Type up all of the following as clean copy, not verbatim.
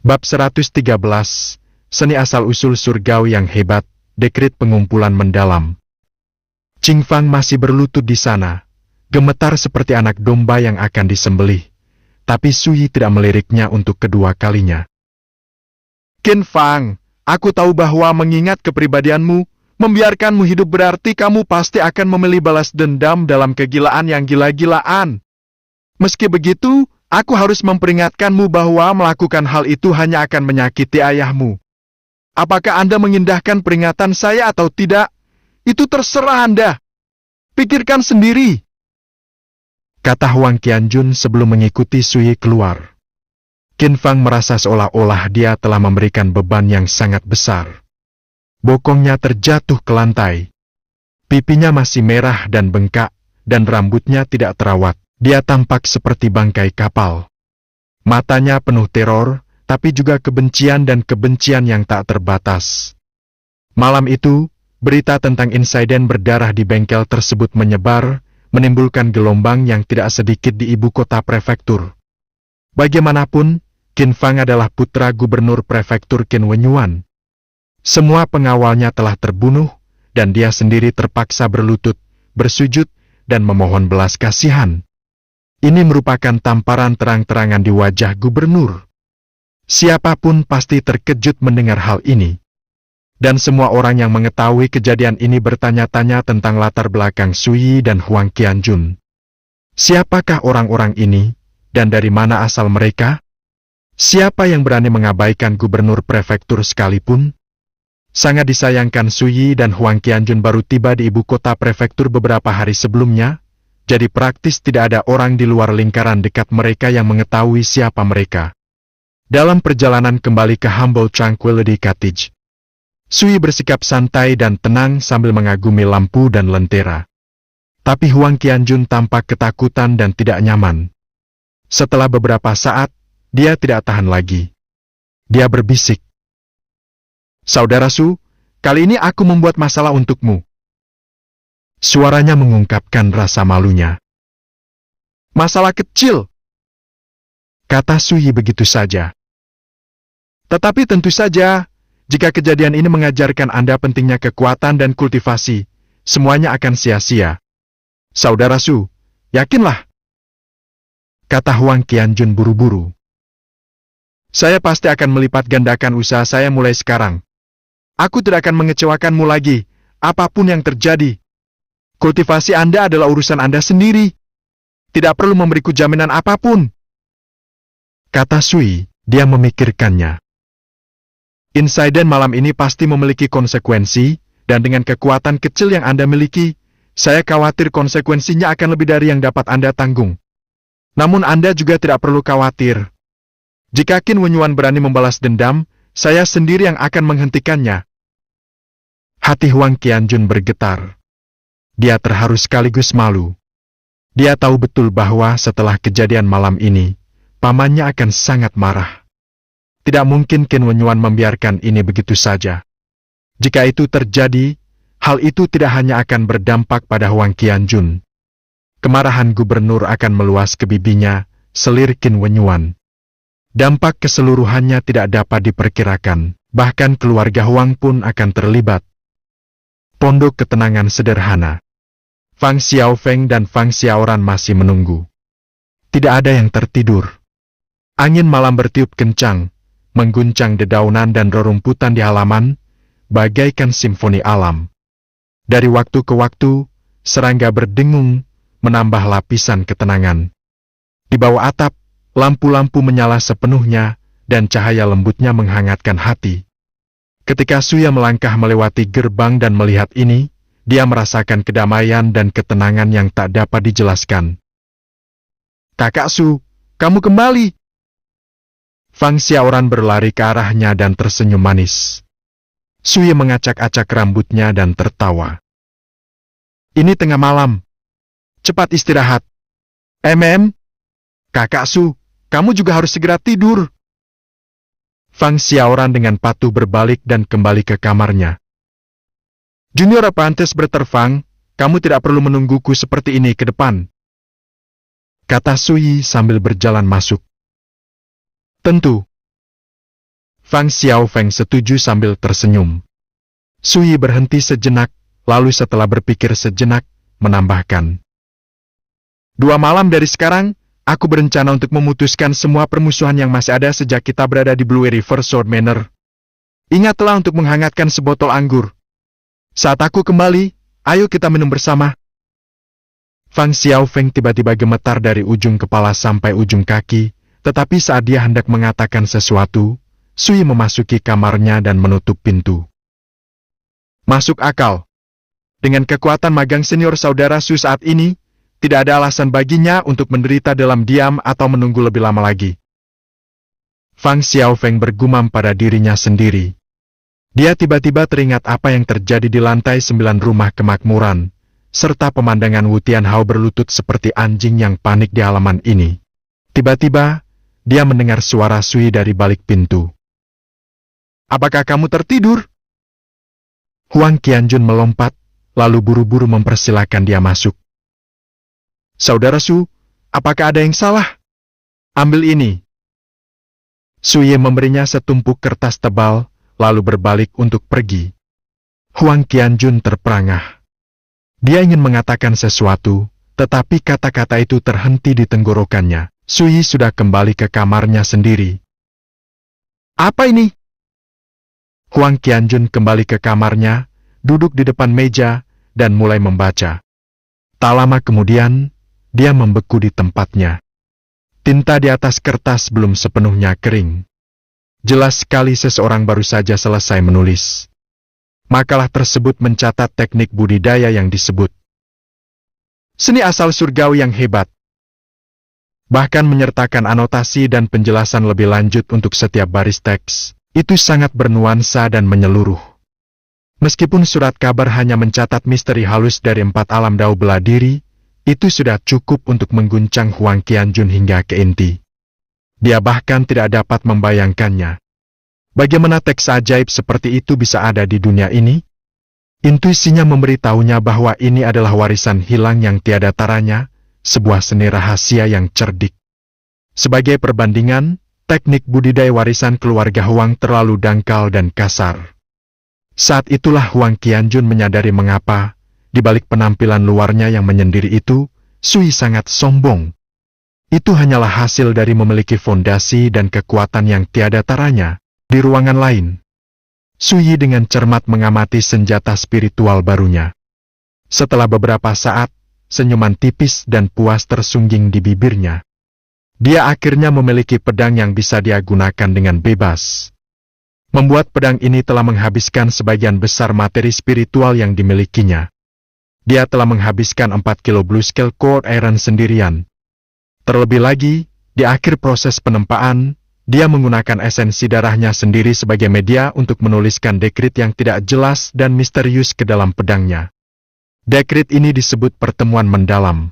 Bab 113, Seni Asal-Usul Surgawi yang Hebat, Dekrit Pengumpulan Mendalam. Qing Fang masih berlutut di sana, gemetar seperti anak domba yang akan disembelih, tapi Sui tidak meliriknya untuk kedua kalinya. Qin Fang, aku tahu bahwa mengingat kepribadianmu, membiarkanmu hidup berarti kamu pasti akan memilih balas dendam dalam kegilaan yang gila-gilaan. Meski begitu, aku harus memperingatkanmu bahwa melakukan hal itu hanya akan menyakiti ayahmu. Apakah Anda mengindahkan peringatan saya atau tidak? Itu terserah Anda. Pikirkan sendiri, kata Huang Qianjun sebelum mengikuti Sui keluar. Qin Fang merasa seolah-olah dia telah memberikan beban yang sangat besar. Bokongnya terjatuh ke lantai. Pipinya masih merah dan bengkak, dan rambutnya tidak terawat. Dia tampak seperti bangkai kapal. Matanya penuh teror, tapi juga kebencian dan kebencian yang tak terbatas. Malam itu, berita tentang insiden berdarah di bengkel tersebut menyebar, menimbulkan gelombang yang tidak sedikit di ibu kota prefektur. Bagaimanapun, Qin Fang adalah putra gubernur prefektur Qin Wenyuan. Semua pengawalnya telah terbunuh, dan dia sendiri terpaksa berlutut, bersujud, dan memohon belas kasihan. Ini merupakan tamparan terang-terangan di wajah gubernur. Siapapun pasti terkejut mendengar hal ini. Dan semua orang yang mengetahui kejadian ini bertanya-tanya tentang latar belakang Sui dan Huang Qianjun. Siapakah orang-orang ini, dan dari mana asal mereka? Siapa yang berani mengabaikan gubernur prefektur sekalipun? Sangat disayangkan Sui dan Huang Qianjun baru tiba di ibu kota prefektur beberapa hari sebelumnya, jadi praktis tidak ada orang di luar lingkaran dekat mereka yang mengetahui siapa mereka. Dalam perjalanan kembali ke Humble Tranquility Cottage, Sui bersikap santai dan tenang sambil mengagumi lampu dan lentera. Tapi Huang Qianjun tampak ketakutan dan tidak nyaman. Setelah beberapa saat, dia tidak tahan lagi. Dia berbisik, "Saudara Su, kali ini aku membuat masalah untukmu." Suaranya mengungkapkan rasa malunya. "Masalah kecil," kata Sui begitu saja. "Tetapi tentu saja, jika kejadian ini mengajarkan Anda pentingnya kekuatan dan kultivasi, semuanya akan sia-sia. Saudara Su, yakinlah," kata Huang Qianjun buru-buru. "Saya pasti akan melipat gandakan usaha saya mulai sekarang. Aku tidak akan mengecewakanmu lagi, apapun yang terjadi. Kultivasi Anda adalah urusan Anda sendiri. Tidak perlu memberiku jaminan apapun," kata Sui. Dia memikirkannya. Insiden malam ini pasti memiliki konsekuensi, dan dengan kekuatan kecil yang Anda miliki, saya khawatir konsekuensinya akan lebih dari yang dapat Anda tanggung. Namun Anda juga tidak perlu khawatir. Jika Qin Wenyuan berani membalas dendam, saya sendiri yang akan menghentikannya. Hati Huang Qianjun bergetar. Dia terharu sekaligus malu. Dia tahu betul bahwa setelah kejadian malam ini, pamannya akan sangat marah. Tidak mungkin Qin Wenyuan membiarkan ini begitu saja. Jika itu terjadi, hal itu tidak hanya akan berdampak pada Huang Qianjun. Kemarahan gubernur akan meluas ke bibinya, selir Qin Wenyuan. Dampak keseluruhannya tidak dapat diperkirakan, bahkan keluarga Huang pun akan terlibat. Pondok ketenangan sederhana. Fang Xiaofeng dan Fang Xiaoran masih menunggu. Tidak ada yang tertidur. Angin malam bertiup kencang, mengguncang dedaunan dan rerumputan di halaman, bagaikan simfoni alam. Dari waktu ke waktu, serangga berdengung, menambah lapisan ketenangan. Di bawah atap, lampu-lampu menyala sepenuhnya, dan cahaya lembutnya menghangatkan hati. Ketika Suya melangkah melewati gerbang dan melihat ini, dia merasakan kedamaian dan ketenangan yang tak dapat dijelaskan. "Kakak Su, kamu kembali!" Fang Xiaoran berlari ke arahnya dan tersenyum manis. Sui mengacak-acak rambutnya dan tertawa. "Ini tengah malam. Cepat istirahat." Kakak Su, kamu juga harus segera tidur." Fang Xiaoran dengan patuh berbalik dan kembali ke kamarnya. "Junior Apprentice berterfang, kamu tidak perlu menungguku seperti ini ke depan," kata Sui sambil berjalan masuk. "Tentu." Fang Xiaofeng setuju sambil tersenyum. Sui berhenti sejenak, lalu setelah berpikir sejenak, menambahkan. 2 malam dari sekarang, aku berencana untuk memutuskan semua permusuhan yang masih ada sejak kita berada di Blue River Sword Manor. Ingatlah untuk menghangatkan sebotol anggur. Saat aku kembali, ayo kita minum bersama. Fang Xiaofeng tiba-tiba gemetar dari ujung kepala sampai ujung kaki, tetapi saat dia hendak mengatakan sesuatu, Sui memasuki kamarnya dan menutup pintu. Masuk akal. Dengan kekuatan magang senior saudara Su saat ini, tidak ada alasan baginya untuk menderita dalam diam atau menunggu lebih lama lagi. Fang Xiaofeng bergumam pada dirinya sendiri. Dia tiba-tiba teringat apa yang terjadi di lantai 9 rumah kemakmuran, serta pemandangan Wu Tianhao berlutut seperti anjing yang panik di halaman ini. Tiba-tiba, dia mendengar suara Sui dari balik pintu. Apakah kamu tertidur? Huang Qianjun melompat, lalu buru-buru mempersilahkan dia masuk. Saudara Su, apakah ada yang salah? Ambil ini. Sui memberinya setumpuk kertas tebal, lalu berbalik untuk pergi. Huang Qianjun terperangah. Dia ingin mengatakan sesuatu, tetapi kata-kata itu terhenti di tenggorokannya. Sui sudah kembali ke kamarnya sendiri. Apa ini? Huang Qianjun kembali ke kamarnya, duduk di depan meja, dan mulai membaca. Tak lama kemudian, dia membeku di tempatnya. Tinta di atas kertas belum sepenuhnya kering. Jelas sekali seseorang baru saja selesai menulis. Makalah tersebut mencatat teknik budidaya yang disebut seni asal surgawi yang hebat. Bahkan menyertakan anotasi dan penjelasan lebih lanjut untuk setiap baris teks. Itu sangat bernuansa dan menyeluruh. Meskipun surat kabar hanya mencatat misteri halus dari 4 alam dao bela diri, itu sudah cukup untuk mengguncang Huang Qianjun hingga ke inti. Dia bahkan tidak dapat membayangkannya. Bagaimana teks ajaib seperti itu bisa ada di dunia ini? Intuisinya memberitahunya bahwa ini adalah warisan hilang yang tiada taranya, sebuah seni rahasia yang cerdik. Sebagai perbandingan, teknik budidaya warisan keluarga Huang terlalu dangkal dan kasar. Saat itulah Huang Qianjun menyadari mengapa, di balik penampilan luarnya yang menyendiri itu, Sui sangat sombong. Itu hanyalah hasil dari memiliki fondasi dan kekuatan yang tiada taranya. Di ruangan lain, Sui dengan cermat mengamati senjata spiritual barunya. Setelah beberapa saat, senyuman tipis dan puas tersungging di bibirnya. Dia akhirnya memiliki pedang yang bisa dia gunakan dengan bebas. Membuat pedang ini telah menghabiskan sebagian besar materi spiritual yang dimilikinya. Dia telah menghabiskan 4 kilo Blue Scale Core Iron sendirian. Terlebih lagi, di akhir proses penempaan, dia menggunakan esensi darahnya sendiri sebagai media untuk menuliskan dekrit yang tidak jelas dan misterius ke dalam pedangnya. Dekrit ini disebut pertemuan mendalam.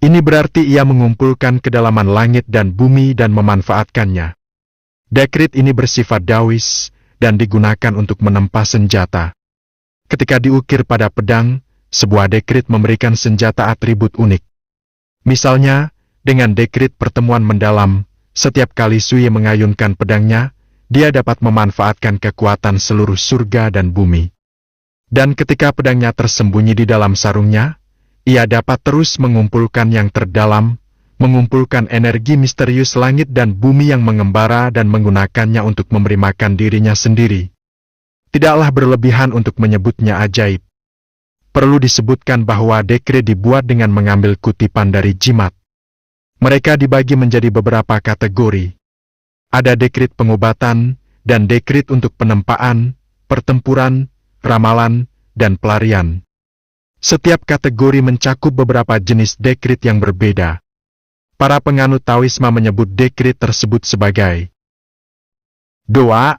Ini berarti ia mengumpulkan kedalaman langit dan bumi dan memanfaatkannya. Dekrit ini bersifat dawis dan digunakan untuk menempa senjata. Ketika diukir pada pedang, sebuah dekrit memberikan senjata atribut unik. Misalnya, dengan dekrit pertemuan mendalam, setiap kali Sui mengayunkan pedangnya, dia dapat memanfaatkan kekuatan seluruh surga dan bumi. Dan ketika pedangnya tersembunyi di dalam sarungnya, ia dapat terus mengumpulkan yang terdalam, mengumpulkan energi misterius langit dan bumi yang mengembara dan menggunakannya untuk memberi makan dirinya sendiri. Tidaklah berlebihan untuk menyebutnya ajaib. Perlu disebutkan bahwa dekrit dibuat dengan mengambil kutipan dari jimat. Mereka dibagi menjadi beberapa kategori. Ada dekrit pengobatan, dan dekrit untuk penempaan, pertempuran, ramalan, dan pelarian. Setiap kategori mencakup beberapa jenis dekrit yang berbeda. Para penganut Taoisme menyebut dekrit tersebut sebagai doa.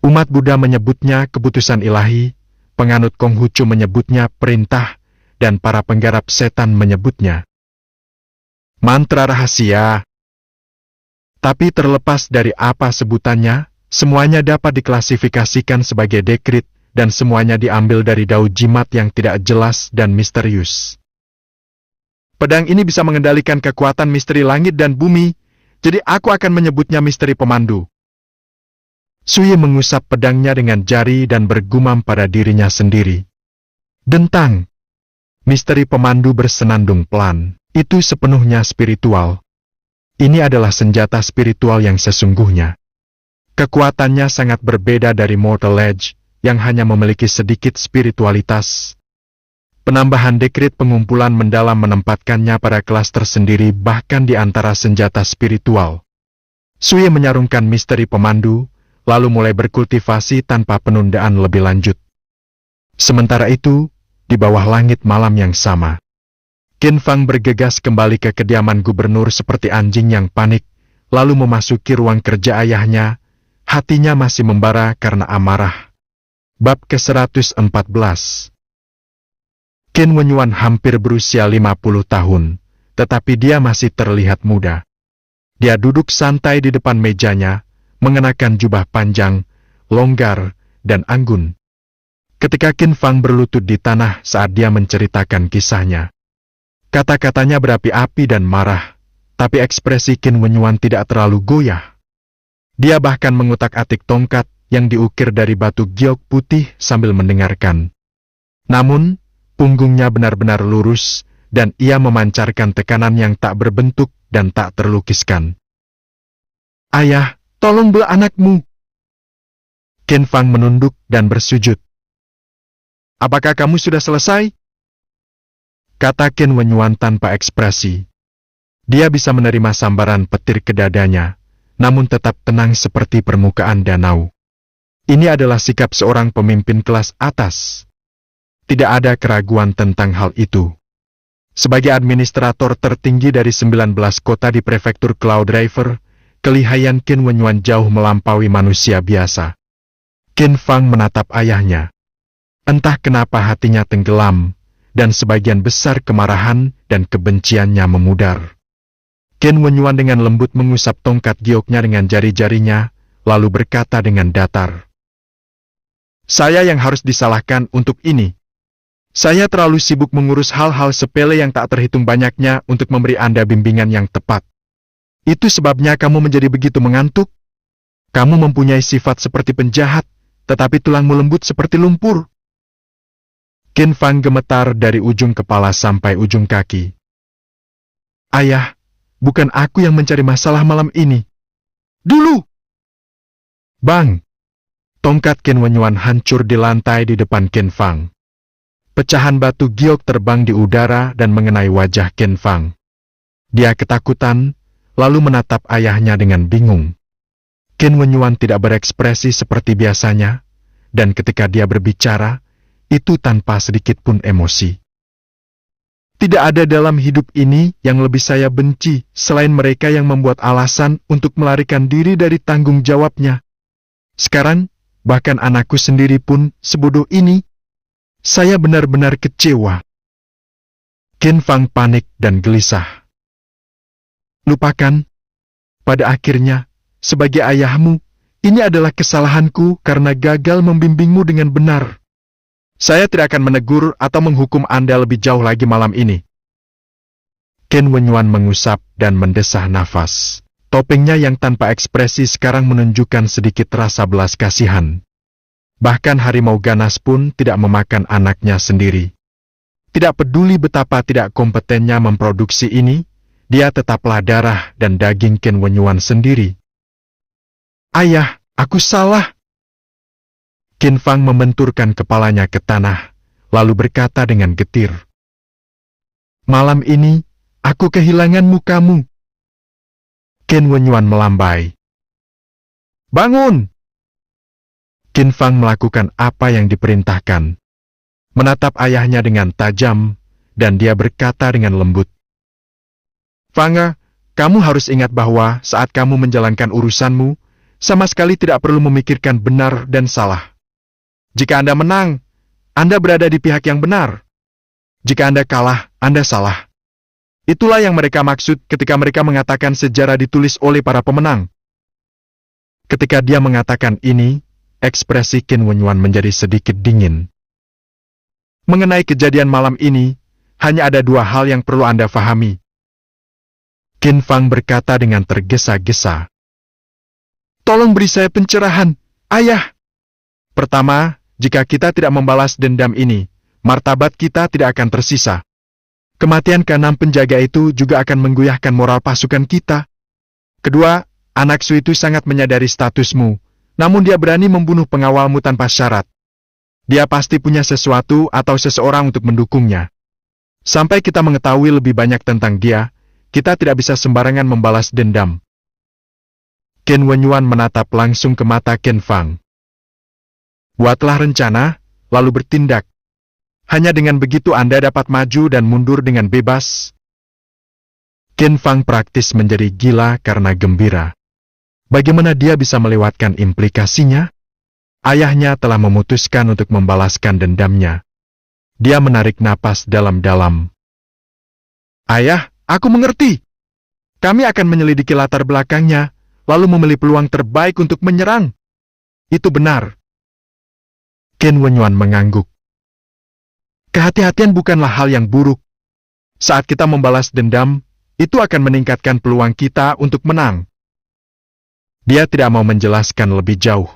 Umat Buddha menyebutnya keputusan ilahi, penganut Konghucu menyebutnya perintah, dan para penggarap setan menyebutnya mantra rahasia. Tapi terlepas dari apa sebutannya, semuanya dapat diklasifikasikan sebagai dekrit, dan semuanya diambil dari dao jimat yang tidak jelas dan misterius. Pedang ini bisa mengendalikan kekuatan misteri langit dan bumi, jadi aku akan menyebutnya misteri pemandu. Sui mengusap pedangnya dengan jari dan bergumam pada dirinya sendiri. Dentang. Misteri pemandu bersenandung pelan. Itu sepenuhnya spiritual. Ini adalah senjata spiritual yang sesungguhnya. Kekuatannya sangat berbeda dari Mortal Edge, yang hanya memiliki sedikit spiritualitas. Penambahan dekrit pengumpulan mendalam menempatkannya pada kelas tersendiri bahkan di antara senjata spiritual. Sui menyarungkan misteri pemandu, lalu mulai berkultivasi tanpa penundaan lebih lanjut. Sementara itu, di bawah langit malam yang sama, Qin Fang bergegas kembali ke kediaman gubernur seperti anjing yang panik, lalu memasuki ruang kerja ayahnya, hatinya masih membara karena amarah. Bab ke-114. Qin Wenyuan hampir berusia 50 tahun, tetapi dia masih terlihat muda. Dia duduk santai di depan mejanya, mengenakan jubah panjang, longgar, dan anggun. Ketika Qin Fang berlutut di tanah saat dia menceritakan kisahnya, kata-katanya berapi-api dan marah, tapi ekspresi Qin Wenyuan tidak terlalu goyah. Dia bahkan mengutak-atik tongkat yang diukir dari batu giok putih sambil mendengarkan. Namun, punggungnya benar-benar lurus, dan ia memancarkan tekanan yang tak berbentuk dan tak terlukiskan. Ayah, tolong bela anakmu. Qin Fang menunduk dan bersujud. Apakah kamu sudah selesai? Kata Qin Wenyuan tanpa ekspresi. Dia bisa menerima sambaran petir ke dadanya, namun tetap tenang seperti permukaan danau. Ini adalah sikap seorang pemimpin kelas atas. Tidak ada keraguan tentang hal itu. Sebagai administrator tertinggi dari 19 kota di prefektur Cloud River, kelihayan Qin Wenyuan jauh melampaui manusia biasa. Qin Fang menatap ayahnya. Entah kenapa hatinya tenggelam, dan sebagian besar kemarahan dan kebenciannya memudar. Qin Wenyuan dengan lembut mengusap tongkat gioknya dengan jari-jarinya, lalu berkata dengan datar. Saya yang harus disalahkan untuk ini. Saya terlalu sibuk mengurus hal-hal sepele yang tak terhitung banyaknya untuk memberi Anda bimbingan yang tepat. Itu sebabnya kamu menjadi begitu mengantuk. Kamu mempunyai sifat seperti penjahat, tetapi tulangmu lembut seperti lumpur. Qin Fang gemetar dari ujung kepala sampai ujung kaki. Ayah, bukan aku yang mencari masalah malam ini. Dulu! Bang! Tongkat Qin Wenyuan hancur di lantai di depan Qin Fang. Pecahan batu giok terbang di udara dan mengenai wajah Qin Fang. Dia ketakutan, lalu menatap ayahnya dengan bingung. Qin Wenyuan tidak berekspresi seperti biasanya, dan ketika dia berbicara, itu tanpa sedikit pun emosi. Tidak ada dalam hidup ini yang lebih saya benci selain mereka yang membuat alasan untuk melarikan diri dari tanggung jawabnya. Sekarang, bahkan anakku sendiri pun sebodoh ini. Saya benar-benar kecewa. Qin Fang panik dan gelisah. Lupakan. Pada akhirnya, sebagai ayahmu, ini adalah kesalahanku karena gagal membimbingmu dengan benar. Saya tidak akan menegur atau menghukum Anda lebih jauh lagi malam ini. Qin Wenyuan mengusap dan mendesah nafas. Topengnya yang tanpa ekspresi sekarang menunjukkan sedikit rasa belas kasihan. Bahkan harimau ganas pun tidak memakan anaknya sendiri. Tidak peduli betapa tidak kompetennya memproduksi ini, dia tetaplah darah dan daging Qin Wenyuan sendiri. Ayah, aku salah. Qin Fang membenturkan kepalanya ke tanah, lalu berkata dengan getir. Malam ini, aku kehilangan mukamu. Qin Wenyuan melambai. Bangun! Qin Fang melakukan apa yang diperintahkan. Menatap ayahnya dengan tajam, dan dia berkata dengan lembut. Fang, kamu harus ingat bahwa saat kamu menjalankan urusanmu, sama sekali tidak perlu memikirkan benar dan salah. Jika Anda menang, Anda berada di pihak yang benar. Jika Anda kalah, Anda salah. Itulah yang mereka maksud ketika mereka mengatakan sejarah ditulis oleh para pemenang. Ketika dia mengatakan ini, ekspresi Qin Wenyuan menjadi sedikit dingin. Mengenai kejadian malam ini, hanya ada dua hal yang perlu Anda fahami. Qin Fang berkata dengan tergesa-gesa. Tolong beri saya pencerahan. Ayah, pertama, jika kita tidak membalas dendam ini, martabat kita tidak akan tersisa. Kematian keenam penjaga itu juga akan menggoyahkan moral pasukan kita. Kedua, anak Su itu sangat menyadari statusmu, namun dia berani membunuh pengawalmu tanpa syarat. Dia pasti punya sesuatu atau seseorang untuk mendukungnya. Sampai kita mengetahui lebih banyak tentang dia, kita tidak bisa sembarangan membalas dendam. Qin Wenyuan menatap langsung ke mata Qin Fang. Buatlah rencana, lalu bertindak. Hanya dengan begitu Anda dapat maju dan mundur dengan bebas. Qin Fang praktis menjadi gila karena gembira. Bagaimana dia bisa melewatkan implikasinya? Ayahnya telah memutuskan untuk membalaskan dendamnya. Dia menarik napas dalam-dalam. Ayah, aku mengerti. Kami akan menyelidiki latar belakangnya, lalu memilih peluang terbaik untuk menyerang. Itu benar. Qin Wenyuan mengangguk. Kehati-hatian bukanlah hal yang buruk. Saat kita membalas dendam, itu akan meningkatkan peluang kita untuk menang. Dia tidak mau menjelaskan lebih jauh.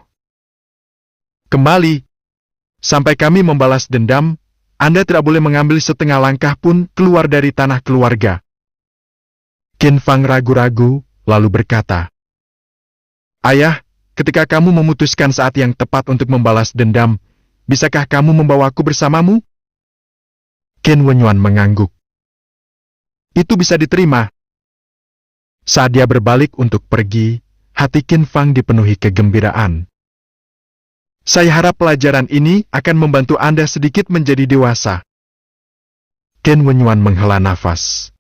Kembali, sampai kami membalas dendam, Anda tidak boleh mengambil setengah langkah pun keluar dari tanah keluarga. Qin Fang ragu-ragu, lalu berkata, Ayah, ketika kamu memutuskan saat yang tepat untuk membalas dendam, bisakah kamu membawaku bersamamu? Qin Wenyuan mengangguk. Itu bisa diterima. Saat dia berbalik untuk pergi, hati Qin Fang dipenuhi kegembiraan. Saya harap pelajaran ini akan membantu Anda sedikit menjadi dewasa. Qin Wenyuan menghela nafas.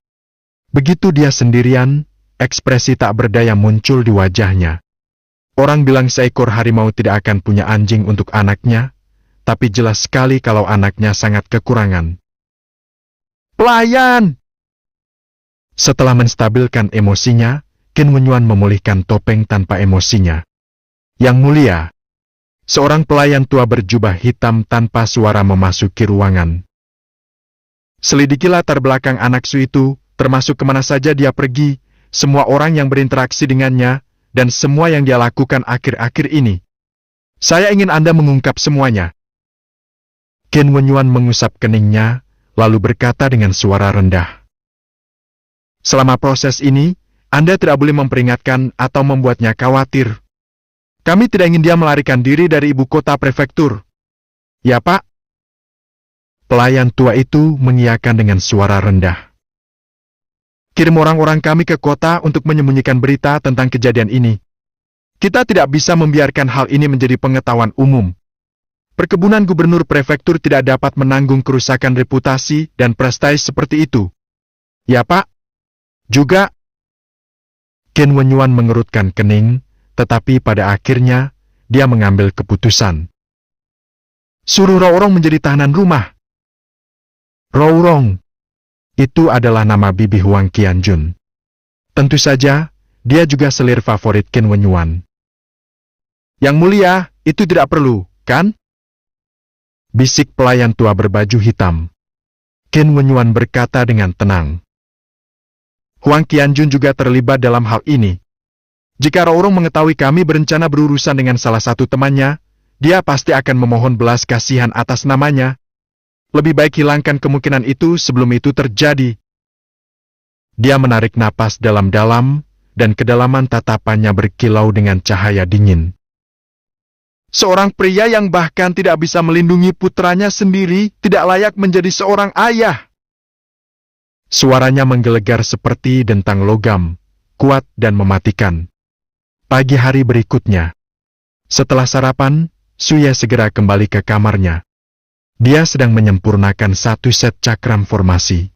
Begitu dia sendirian, ekspresi tak berdaya muncul di wajahnya. Orang bilang seekor harimau tidak akan punya anjing untuk anaknya, tapi jelas sekali kalau anaknya sangat kekurangan. Pelayan! Setelah menstabilkan emosinya, Qin Wenyuan memulihkan topeng tanpa emosinya. Yang mulia, seorang pelayan tua berjubah hitam tanpa suara memasuki ruangan. Selidiki latar belakang anak Su itu, termasuk kemana saja dia pergi, semua orang yang berinteraksi dengannya, dan semua yang dia lakukan akhir-akhir ini. Saya ingin Anda mengungkap semuanya. Qin Wenyuan mengusap keningnya, lalu berkata dengan suara rendah. Selama proses ini, Anda tidak boleh memperingatkan atau membuatnya khawatir. Kami tidak ingin dia melarikan diri dari ibu kota prefektur. Ya, Pak? Pelayan tua itu mengiyakan dengan suara rendah. Kirim orang-orang kami ke kota untuk menyembunyikan berita tentang kejadian ini. Kita tidak bisa membiarkan hal ini menjadi pengetahuan umum. Perkebunan gubernur prefektur tidak dapat menanggung kerusakan reputasi dan prestis seperti itu. Ya, Pak? Juga. Qin Wenyuan mengerutkan kening, tetapi pada akhirnya, dia mengambil keputusan. Suruh Rourong menjadi tahanan rumah. Rourong. Itu adalah nama bibi Huang Qianjun. Tentu saja, dia juga selir favorit Qin Wenyuan. Yang mulia, itu tidak perlu, kan? Bisik pelayan tua berbaju hitam. Qin Wenyuan berkata dengan tenang. Huang Qianjun juga terlibat dalam hal ini. Jika Rourong mengetahui kami berencana berurusan dengan salah satu temannya, dia pasti akan memohon belas kasihan atas namanya. Lebih baik hilangkan kemungkinan itu sebelum itu terjadi. Dia menarik napas dalam-dalam, dan kedalaman tatapannya berkilau dengan cahaya dingin. Seorang pria yang bahkan tidak bisa melindungi putranya sendiri tidak layak menjadi seorang ayah. Suaranya menggelegar seperti dentang logam, kuat dan mematikan. Pagi hari berikutnya, setelah sarapan, Suye segera kembali ke kamarnya. Dia sedang menyempurnakan satu set cakram formasi.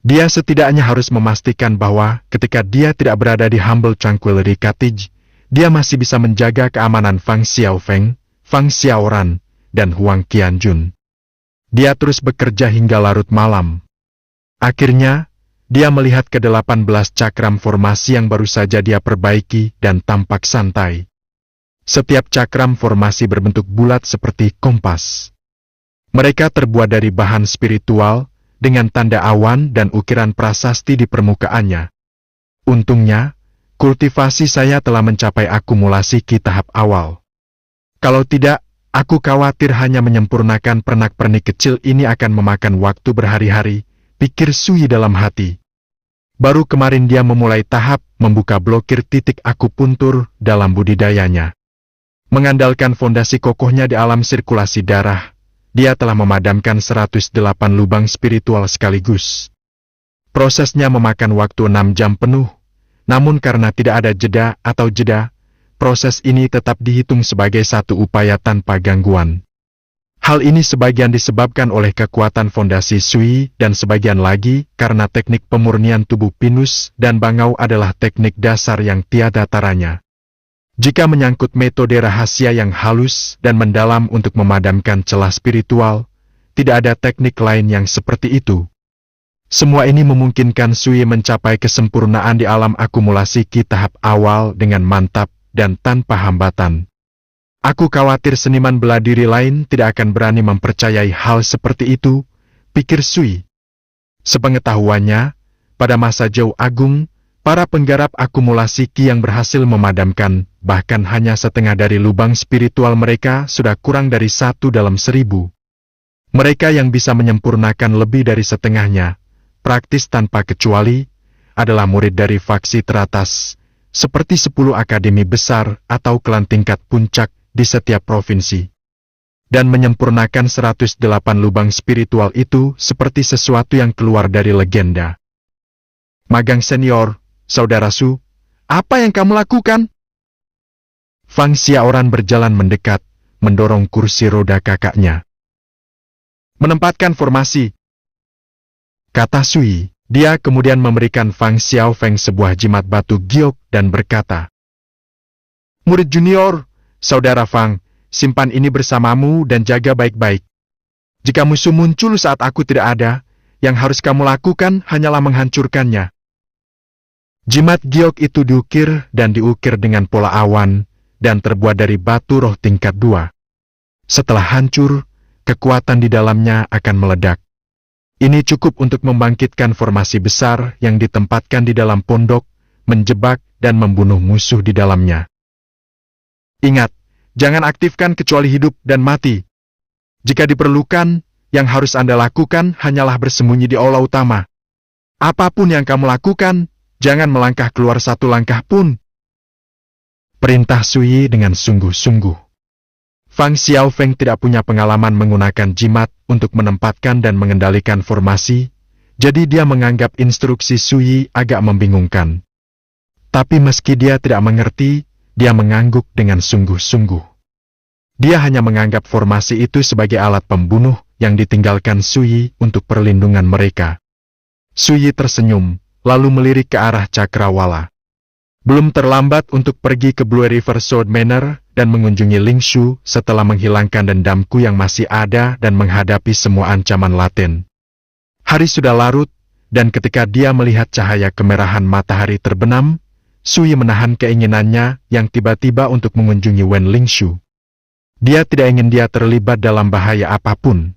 Dia setidaknya harus memastikan bahwa ketika dia tidak berada di Humble Tranquility Cottage, dia masih bisa menjaga keamanan Fang Xiaofeng, Fang Xiaoran, dan Huang Qianjun. Dia terus bekerja hingga larut malam. Akhirnya, dia melihat ke-18 cakram formasi yang baru saja dia perbaiki dan tampak santai. Setiap cakram formasi berbentuk bulat seperti kompas. Mereka terbuat dari bahan spiritual, dengan tanda awan dan ukiran prasasti di permukaannya. Untungnya, kultivasi saya telah mencapai akumulasi ki tahap awal. Kalau tidak, aku khawatir hanya menyempurnakan pernak-pernik kecil ini akan memakan waktu berhari-hari, pikir Sui dalam hati. Baru kemarin dia memulai tahap membuka blokir titik akupuntur dalam budidayanya. Mengandalkan fondasi kokohnya di alam sirkulasi darah, dia telah memadamkan 108 lubang spiritual sekaligus. Prosesnya memakan waktu 6 jam penuh, namun karena tidak ada jeda, proses ini tetap dihitung sebagai satu upaya tanpa gangguan. Hal ini sebagian disebabkan oleh kekuatan fondasi Sui dan sebagian lagi karena teknik pemurnian tubuh pinus dan bangau adalah teknik dasar yang tiada taranya. Jika menyangkut metode rahasia yang halus dan mendalam untuk memadamkan celah spiritual, tidak ada teknik lain yang seperti itu. Semua ini memungkinkan Sui mencapai kesempurnaan di alam akumulasi Ki tahap awal dengan mantap dan tanpa hambatan. Aku khawatir seniman bela diri lain tidak akan berani mempercayai hal seperti itu, pikir Sui. Sepengetahuannya, pada masa Jauh Agung, para penggarap akumulasi Ki yang berhasil memadamkan bahkan hanya setengah dari lubang spiritual mereka sudah kurang dari 1 dalam 1000. Mereka yang bisa menyempurnakan lebih dari setengahnya, praktis tanpa kecuali, adalah murid dari faksi teratas, seperti 10 akademi besar atau klan tingkat puncak di setiap provinsi. Dan menyempurnakan 108 lubang spiritual itu seperti sesuatu yang keluar dari legenda. Magang senior, Saudara Su, apa yang kamu lakukan? Fang Xiaoran berjalan mendekat, mendorong kursi roda kakaknya. Menempatkan formasi, kata Sui. Dia kemudian memberikan Fang Xiaofeng sebuah jimat batu giok dan berkata, Murid junior, Saudara Fang, simpan ini bersamamu dan jaga baik-baik. Jika musuh muncul saat aku tidak ada, yang harus kamu lakukan hanyalah menghancurkannya. Jimat giok itu diukir dan diukir dengan pola awan, dan terbuat dari batu roh tingkat 2. Setelah hancur, kekuatan di dalamnya akan meledak. Ini cukup untuk membangkitkan formasi besar yang ditempatkan di dalam pondok, menjebak dan membunuh musuh di dalamnya. Ingat, jangan aktifkan kecuali hidup dan mati. Jika diperlukan, yang harus Anda lakukan hanyalah bersembunyi di aula utama. Apapun yang kamu lakukan, jangan melangkah keluar 1 langkah pun. Perintah Sui dengan sungguh-sungguh. Fang Xiaofeng tidak punya pengalaman menggunakan jimat untuk menempatkan dan mengendalikan formasi, jadi dia menganggap instruksi Sui agak membingungkan. Tapi meski dia tidak mengerti, dia mengangguk dengan sungguh-sungguh. Dia hanya menganggap formasi itu sebagai alat pembunuh yang ditinggalkan Sui untuk perlindungan mereka. Sui tersenyum, lalu melirik ke arah cakrawala. Belum terlambat untuk pergi ke Blue River Sword Manor dan mengunjungi Ling Shu setelah menghilangkan dendamku yang masih ada dan menghadapi semua ancaman laten. Hari sudah larut, dan ketika dia melihat cahaya kemerahan matahari terbenam, Sui menahan keinginannya yang tiba-tiba untuk mengunjungi Wen Ling Shu. Dia tidak ingin dia terlibat dalam bahaya apapun.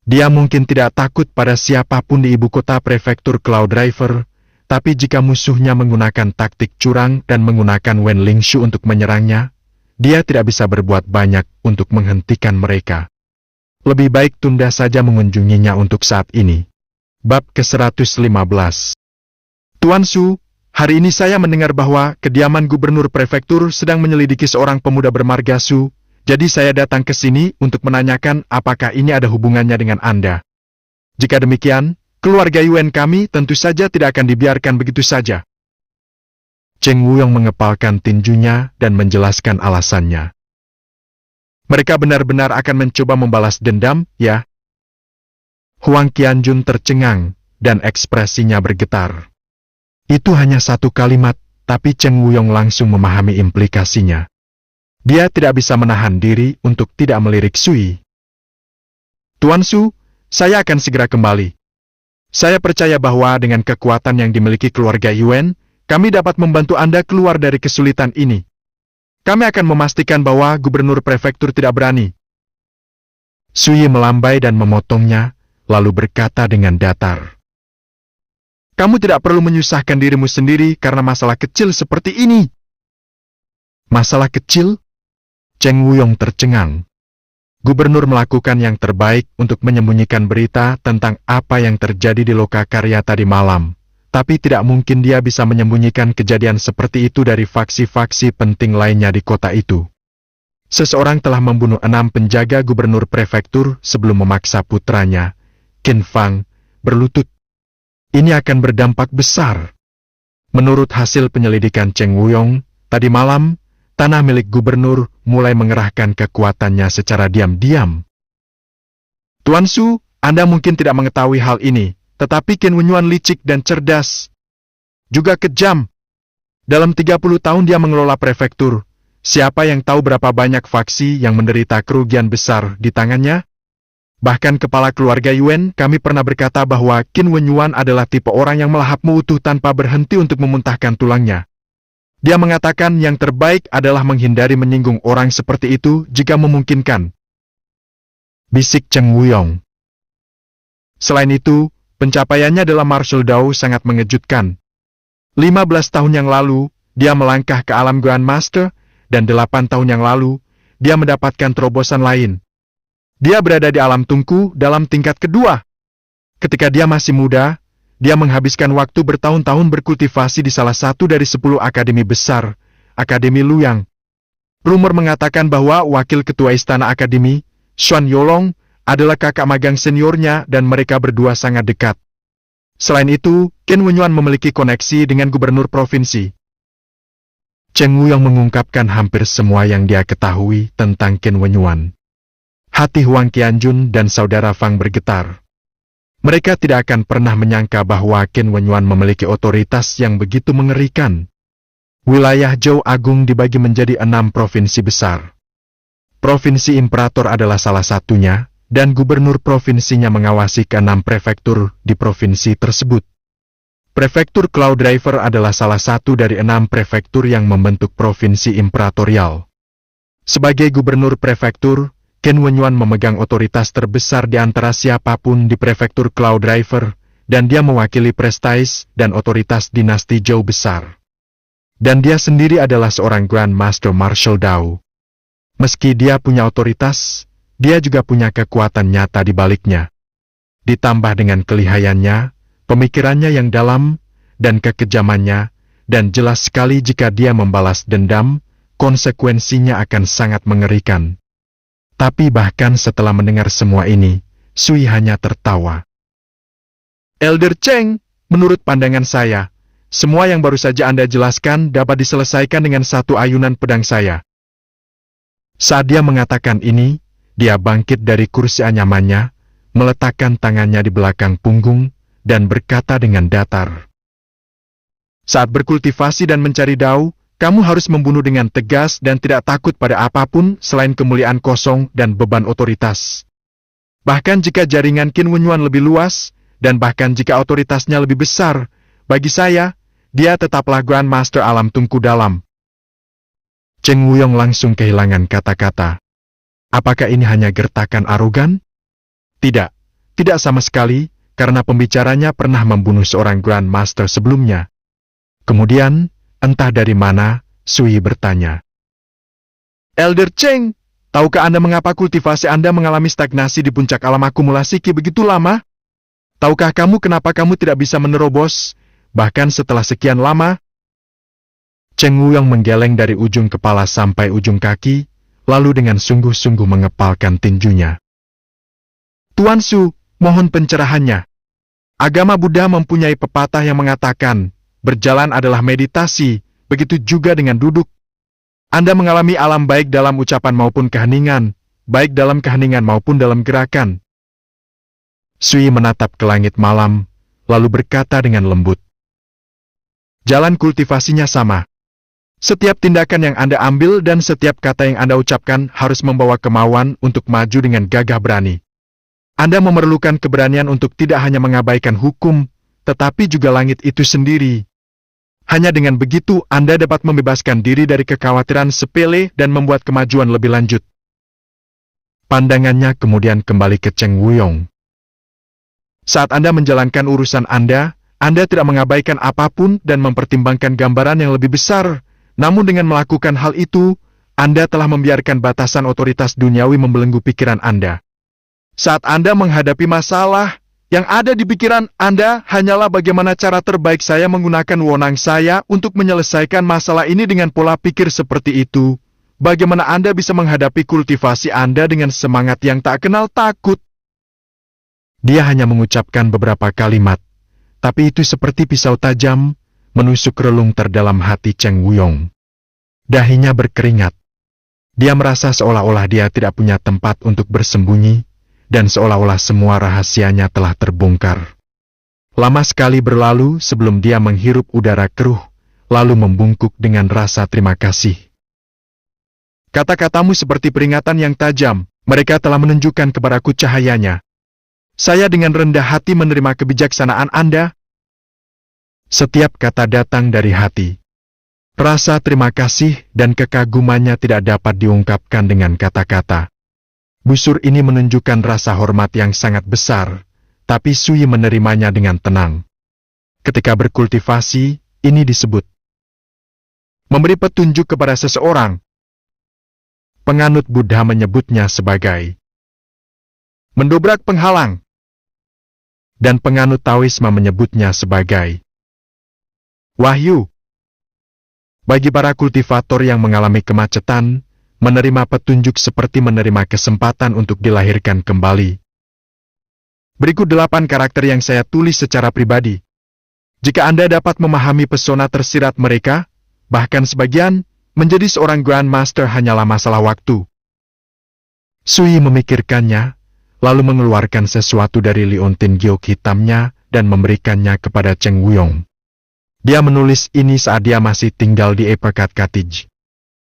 Dia mungkin tidak takut pada siapapun di ibu kota prefektur Cloud River, tapi jika musuhnya menggunakan taktik curang dan menggunakan Wen Ling Shu untuk menyerangnya, dia tidak bisa berbuat banyak untuk menghentikan mereka. Lebih baik tunda saja mengunjunginya untuk saat ini. Bab ke-115. Tuan Su, hari ini saya mendengar bahwa kediaman gubernur prefektur sedang menyelidiki seorang pemuda bermarga Su, jadi saya datang ke sini untuk menanyakan apakah ini ada hubungannya dengan Anda. Jika demikian, keluarga Yuan kami tentu saja tidak akan dibiarkan begitu saja. Cheng Wuyong mengepalkan tinjunya dan menjelaskan alasannya. Mereka benar-benar akan mencoba membalas dendam, ya? Huang Qianjun tercengang, dan ekspresinya bergetar. Itu hanya 1 kalimat, tapi Cheng Wuyong langsung memahami implikasinya. Dia tidak bisa menahan diri untuk tidak melirik Sui. Tuan Su, saya akan segera kembali. Saya percaya bahwa dengan kekuatan yang dimiliki keluarga Yuan, kami dapat membantu Anda keluar dari kesulitan ini. Kami akan memastikan bahwa gubernur prefektur tidak berani. Sui melambai dan memotongnya, lalu berkata dengan datar. Kamu tidak perlu menyusahkan dirimu sendiri karena masalah kecil seperti ini. Masalah kecil? Cheng Wuyong tercengang. Gubernur melakukan yang terbaik untuk menyembunyikan berita tentang apa yang terjadi di Lokakarya tadi malam. Tapi tidak mungkin dia bisa menyembunyikan kejadian seperti itu dari faksi-faksi penting lainnya di kota itu. Seseorang telah membunuh 6 penjaga gubernur prefektur sebelum memaksa putranya, Qin Fang, berlutut. Ini akan berdampak besar. Menurut hasil penyelidikan Cheng Wuyong, tadi malam, tanah milik gubernur mulai mengerahkan kekuatannya secara diam-diam. Tuan Su, Anda mungkin tidak mengetahui hal ini, tetapi Qin Wenyuan licik dan cerdas. Juga kejam. Dalam 30 tahun dia mengelola prefektur. Siapa yang tahu berapa banyak faksi yang menderita kerugian besar di tangannya? Bahkan kepala keluarga Yuan kami pernah berkata bahwa Qin Wenyuan adalah tipe orang yang melahapmu utuh tanpa berhenti untuk memuntahkan tulangnya. Dia mengatakan yang terbaik adalah menghindari menyinggung orang seperti itu jika memungkinkan. Bisik Cheng Wuyong. Selain itu, pencapaiannya dalam martial Dao sangat mengejutkan. 15 tahun yang lalu, dia melangkah ke alam Grandmaster, dan 8 tahun yang lalu, dia mendapatkan terobosan lain. Dia berada di alam Tungku dalam tingkat kedua. Ketika dia masih muda, dia menghabiskan waktu bertahun-tahun berkultivasi di salah satu dari 10 akademi besar, Akademi Luyang. Rumor mengatakan bahwa wakil ketua istana akademi, Xuan Yolong, adalah kakak magang seniornya dan mereka berdua sangat dekat. Selain itu, Qin Wenyuan memiliki koneksi dengan gubernur provinsi. Cheng Wuyong mengungkapkan hampir semua yang dia ketahui tentang Qin Wenyuan. Hati Huang Qianjun dan saudara Fang bergetar. Mereka tidak akan pernah menyangka bahwa Qin Wenyuan memiliki otoritas yang begitu mengerikan. Wilayah Zhou Agung dibagi menjadi 6 provinsi besar. Provinsi Imperator adalah salah satunya, dan gubernur provinsinya mengawasi ke-6 prefektur di provinsi tersebut. Prefektur Cloud Driver adalah salah satu dari 6 prefektur yang membentuk provinsi imperatorial. Sebagai gubernur prefektur, Qin Wenyuan memegang otoritas terbesar di antara siapapun di prefektur Cloud Driver, dan dia mewakili prestais dan otoritas dinasti Zhou besar. Dan dia sendiri adalah seorang Grand Master Martial Dao. Meski dia punya otoritas, dia juga punya kekuatan nyata di baliknya. Ditambah dengan kelihayannya, pemikirannya yang dalam, dan kekejamannya, dan jelas sekali jika dia membalas dendam, konsekuensinya akan sangat mengerikan. Tapi bahkan setelah mendengar semua ini, Sui hanya tertawa. Elder Cheng, menurut pandangan saya, semua yang baru saja Anda jelaskan dapat diselesaikan dengan satu ayunan pedang saya. Saat dia mengatakan ini, dia bangkit dari kursi anyamannya, meletakkan tangannya di belakang punggung, dan berkata dengan datar. Saat berkultivasi dan mencari dao, kamu harus membunuh dengan tegas dan tidak takut pada apapun selain kemuliaan kosong dan beban otoritas. Bahkan jika jaringan Qin Wenyuan lebih luas, dan bahkan jika otoritasnya lebih besar, bagi saya, dia tetaplah Grand Master Alam Tungku Dalam. Cheng Wuyong langsung kehilangan kata-kata. Apakah ini hanya gertakan arogan? Tidak, tidak sama sekali, karena pembicaranya pernah membunuh seorang Grand Master sebelumnya. Kemudian, entah dari mana, Sui bertanya. Elder Cheng, tahukah Anda mengapa kultivasi Anda mengalami stagnasi di puncak alam akumulasi Qi begitu lama? Tahukah kamu kenapa kamu tidak bisa menerobos, bahkan setelah sekian lama? Cheng Wuyong menggeleng dari ujung kepala sampai ujung kaki, lalu dengan sungguh-sungguh mengepalkan tinjunya. Tuan Su, mohon pencerahannya. Agama Buddha mempunyai pepatah yang mengatakan, berjalan adalah meditasi, begitu juga dengan duduk. Anda mengalami alam baik dalam ucapan maupun keheningan, baik dalam keheningan maupun dalam gerakan. Sui menatap ke langit malam, lalu berkata dengan lembut. Jalan kultivasinya sama. Setiap tindakan yang Anda ambil dan setiap kata yang Anda ucapkan harus membawa kemauan untuk maju dengan gagah berani. Anda memerlukan keberanian untuk tidak hanya mengabaikan hukum, tetapi juga langit itu sendiri. Hanya dengan begitu Anda dapat membebaskan diri dari kekhawatiran sepele dan membuat kemajuan lebih lanjut. Pandangannya kemudian kembali ke Cheng Wuyong. Saat Anda menjalankan urusan Anda tidak mengabaikan apapun dan mempertimbangkan gambaran yang lebih besar. Namun dengan melakukan hal itu, Anda telah membiarkan batasan otoritas duniawi membelenggu pikiran Anda. Saat Anda menghadapi masalah, yang ada di pikiran Anda hanyalah bagaimana cara terbaik saya menggunakan wewenang saya untuk menyelesaikan masalah ini dengan pola pikir seperti itu. Bagaimana Anda bisa menghadapi kultivasi Anda dengan semangat yang tak kenal takut? Dia hanya mengucapkan beberapa kalimat, tapi itu seperti pisau tajam, menusuk relung terdalam hati Cheng Wuyong. Dahinya berkeringat. Dia merasa seolah-olah dia tidak punya tempat untuk bersembunyi, dan seolah-olah semua rahasianya telah terbongkar. Lama sekali berlalu sebelum dia menghirup udara keruh, lalu membungkuk dengan rasa terima kasih. Kata-katamu seperti peringatan yang tajam, mereka telah menunjukkan kepadaku cahayanya. Saya dengan rendah hati menerima kebijaksanaan Anda. Setiap kata datang dari hati. Rasa terima kasih dan kekagumannya tidak dapat diungkapkan dengan kata-kata. Busur ini menunjukkan rasa hormat yang sangat besar, tapi Sui menerimanya dengan tenang. Ketika berkultivasi, ini disebut memberi petunjuk kepada seseorang. Penganut Buddha menyebutnya sebagai mendobrak penghalang, dan penganut Taoisme menyebutnya sebagai wahyu. Bagi para kultivator yang mengalami kemacetan, menerima petunjuk seperti menerima kesempatan untuk dilahirkan kembali. Berikut 8 karakter yang saya tulis secara pribadi. Jika Anda dapat memahami pesona tersirat mereka, bahkan sebagian, menjadi seorang Grandmaster hanyalah masalah waktu. Sui memikirkannya, lalu mengeluarkan sesuatu dari liontin giok hitamnya dan memberikannya kepada Cheng Wuyong. Dia menulis ini saat dia masih tinggal di Apricot Cottage.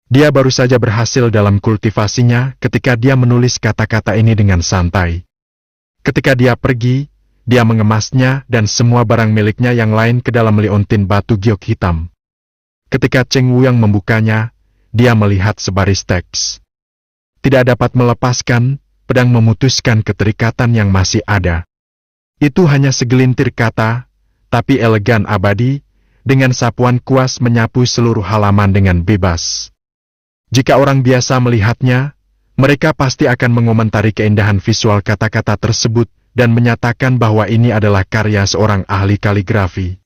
Dia baru saja berhasil dalam kultivasinya ketika dia menulis kata-kata ini dengan santai. Ketika dia pergi, dia mengemasnya dan semua barang miliknya yang lain ke dalam liontin batu giok hitam. Ketika Cheng Wuyong membukanya, dia melihat sebaris teks. Tidak dapat melepaskan, pedang memutuskan keterikatan yang masih ada. Itu hanya segelintir kata, tapi elegan abadi, dengan sapuan kuas menyapu seluruh halaman dengan bebas. Jika orang biasa melihatnya, mereka pasti akan mengomentari keindahan visual kata-kata tersebut dan menyatakan bahwa ini adalah karya seorang ahli kaligrafi.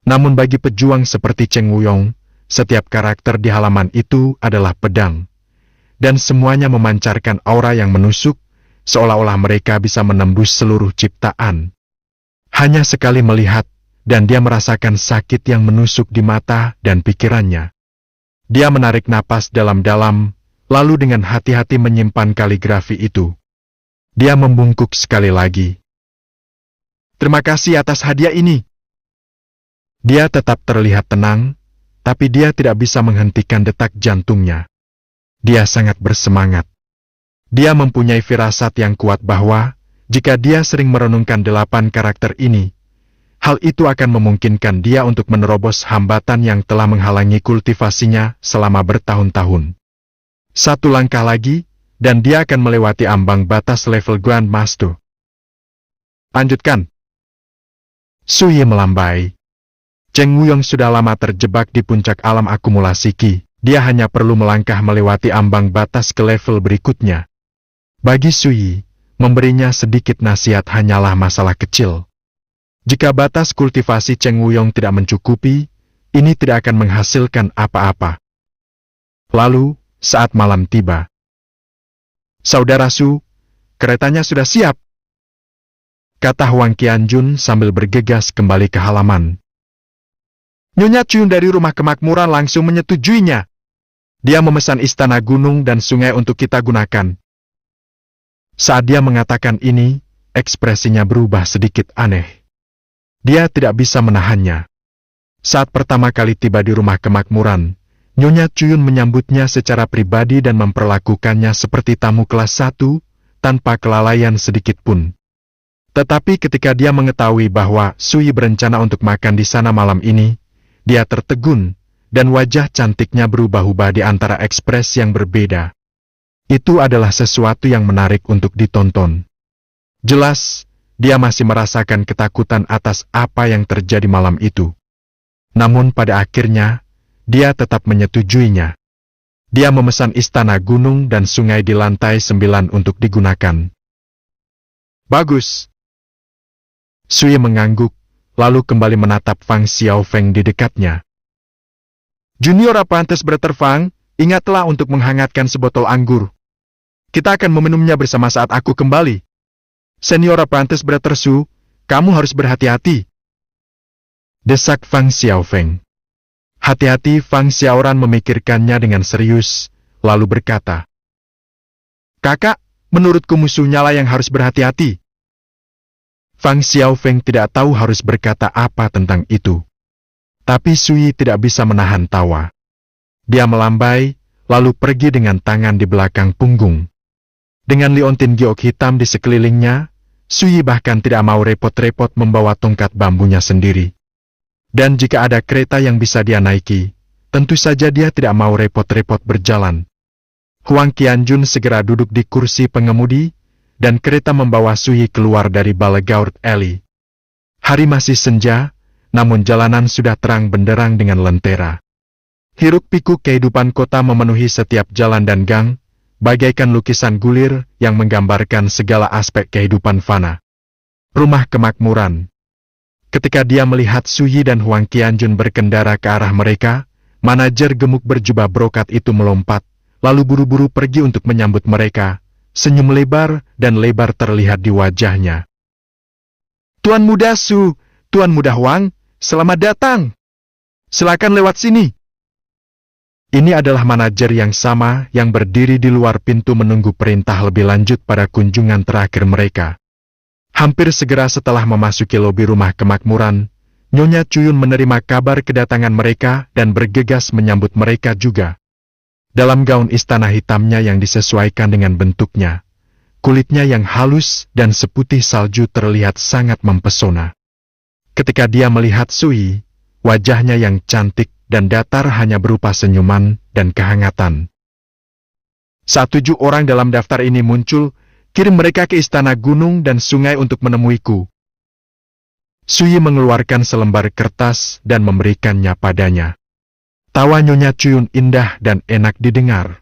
Namun bagi pejuang seperti Cheng Wuyong, setiap karakter di halaman itu adalah pedang, dan semuanya memancarkan aura yang menusuk, seolah-olah mereka bisa menembus seluruh ciptaan. Hanya sekali melihat, dan dia merasakan sakit yang menusuk di mata dan pikirannya. Dia menarik napas dalam-dalam, lalu dengan hati-hati menyimpan kaligrafi itu. Dia membungkuk sekali lagi. Terima kasih atas hadiah ini. Dia tetap terlihat tenang, tapi dia tidak bisa menghentikan detak jantungnya. Dia sangat bersemangat. Dia mempunyai firasat yang kuat bahwa, jika dia sering merenungkan 8 karakter ini, hal itu akan memungkinkan dia untuk menerobos hambatan yang telah menghalangi kultivasinya selama bertahun-tahun. 1 langkah lagi, dan dia akan melewati ambang batas level Grandmaster. Lanjutkan. Sui melambai. Cheng Wuyong sudah lama terjebak di puncak alam akumulasi Qi. Dia hanya perlu melangkah melewati ambang batas ke level berikutnya. Bagi Sui, memberinya sedikit nasihat hanyalah masalah kecil. Jika batas kultivasi Cheng Wuyong tidak mencukupi, ini tidak akan menghasilkan apa-apa. Lalu, saat malam tiba. Saudara Su, keretanya sudah siap, kata Huang Qianjun sambil bergegas kembali ke halaman. Nyonya Chun dari Rumah Kemakmuran langsung menyetujuinya. Dia memesan istana gunung dan sungai untuk kita gunakan. Saat dia mengatakan ini, ekspresinya berubah sedikit aneh. Dia tidak bisa menahannya. Saat pertama kali tiba di Rumah Kemakmuran, Nyonya Chun menyambutnya secara pribadi dan memperlakukannya seperti tamu kelas 1, tanpa kelalaian sedikit pun. Tetapi ketika dia mengetahui bahwa Sui berencana untuk makan di sana malam ini, dia tertegun, dan wajah cantiknya berubah-ubah di antara ekspres yang berbeda. Itu adalah sesuatu yang menarik untuk ditonton. Jelas, dia masih merasakan ketakutan atas apa yang terjadi malam itu. Namun pada akhirnya, dia tetap menyetujuinya. Dia memesan istana gunung dan sungai di lantai 9 untuk digunakan. Bagus. Sui mengangguk, lalu kembali menatap Fang Xiaofeng di dekatnya. Junior Apprentice Brother Fang, ingatlah untuk menghangatkan sebotol anggur. Kita akan meminumnya bersama saat aku kembali. Senior Apprentice Brother Su, kamu harus berhati-hati. Desak Fang Xiaofeng. Hati-hati, Fang Xiaoran memikirkannya dengan serius, lalu berkata, Kakak, menurutku musuhnya lah yang harus berhati-hati. Fang Xiaofeng tidak tahu harus berkata apa tentang itu. Tapi Sui tidak bisa menahan tawa. Dia melambai, lalu pergi dengan tangan di belakang punggung. Dengan liontin giok hitam di sekelilingnya, Sui bahkan tidak mau repot-repot membawa tongkat bambunya sendiri. Dan jika ada kereta yang bisa dia naiki, tentu saja dia tidak mau repot-repot berjalan. Huang Qianjun segera duduk di kursi pengemudi, dan kereta membawa Sui keluar dari Balegaard Alley. Hari masih senja, namun jalanan sudah terang benderang dengan lentera. Hiruk-pikuk kehidupan kota memenuhi setiap jalan dan gang, bagaikan lukisan gulir yang menggambarkan segala aspek kehidupan fana. Rumah kemakmuran. Ketika dia melihat Sui dan Huang Qianjun berkendara ke arah mereka, manajer gemuk berjubah brokat itu melompat, lalu buru-buru pergi untuk menyambut mereka. Senyum lebar dan lebar terlihat di wajahnya. Tuan Muda Su, Tuan Muda Huang, selamat datang. Silakan lewat sini. Ini adalah manajer yang sama yang berdiri di luar pintu menunggu perintah lebih lanjut pada kunjungan terakhir mereka. Hampir segera setelah memasuki lobi rumah kemakmuran, Nyonya Cuyun menerima kabar kedatangan mereka dan bergegas menyambut mereka juga. Dalam gaun istana hitamnya yang disesuaikan dengan bentuknya, kulitnya yang halus dan seputih salju terlihat sangat mempesona. Ketika dia melihat Sui, wajahnya yang cantik dan datar hanya berupa senyuman dan kehangatan. Saat 7 orang dalam daftar ini muncul, kirim mereka ke istana gunung dan sungai untuk menemuiku. Sui mengeluarkan selembar kertas dan memberikannya padanya. Tawa Nyonya Cuyun indah dan enak didengar.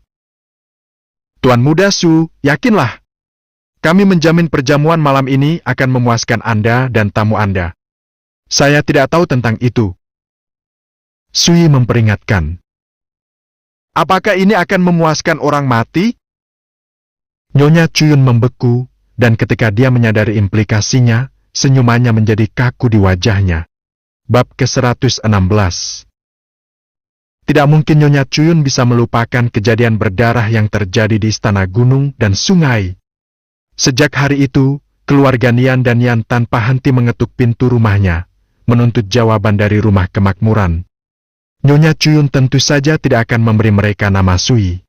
Tuan Muda Su, yakinlah. Kami menjamin perjamuan malam ini akan memuaskan Anda dan tamu Anda. Saya tidak tahu tentang itu. Sui memperingatkan. Apakah ini akan memuaskan orang mati? Nyonya Cuyun membeku, dan ketika dia menyadari implikasinya, senyumannya menjadi kaku di wajahnya. Bab ke-116. Tidak mungkin Nyonya Cuyun bisa melupakan kejadian berdarah yang terjadi di istana gunung dan sungai. Sejak hari itu, keluarga Nian dan Yan tanpa henti mengetuk pintu rumahnya, menuntut jawaban dari rumah kemakmuran. Nyonya Cuyun tentu saja tidak akan memberi mereka nama Sui.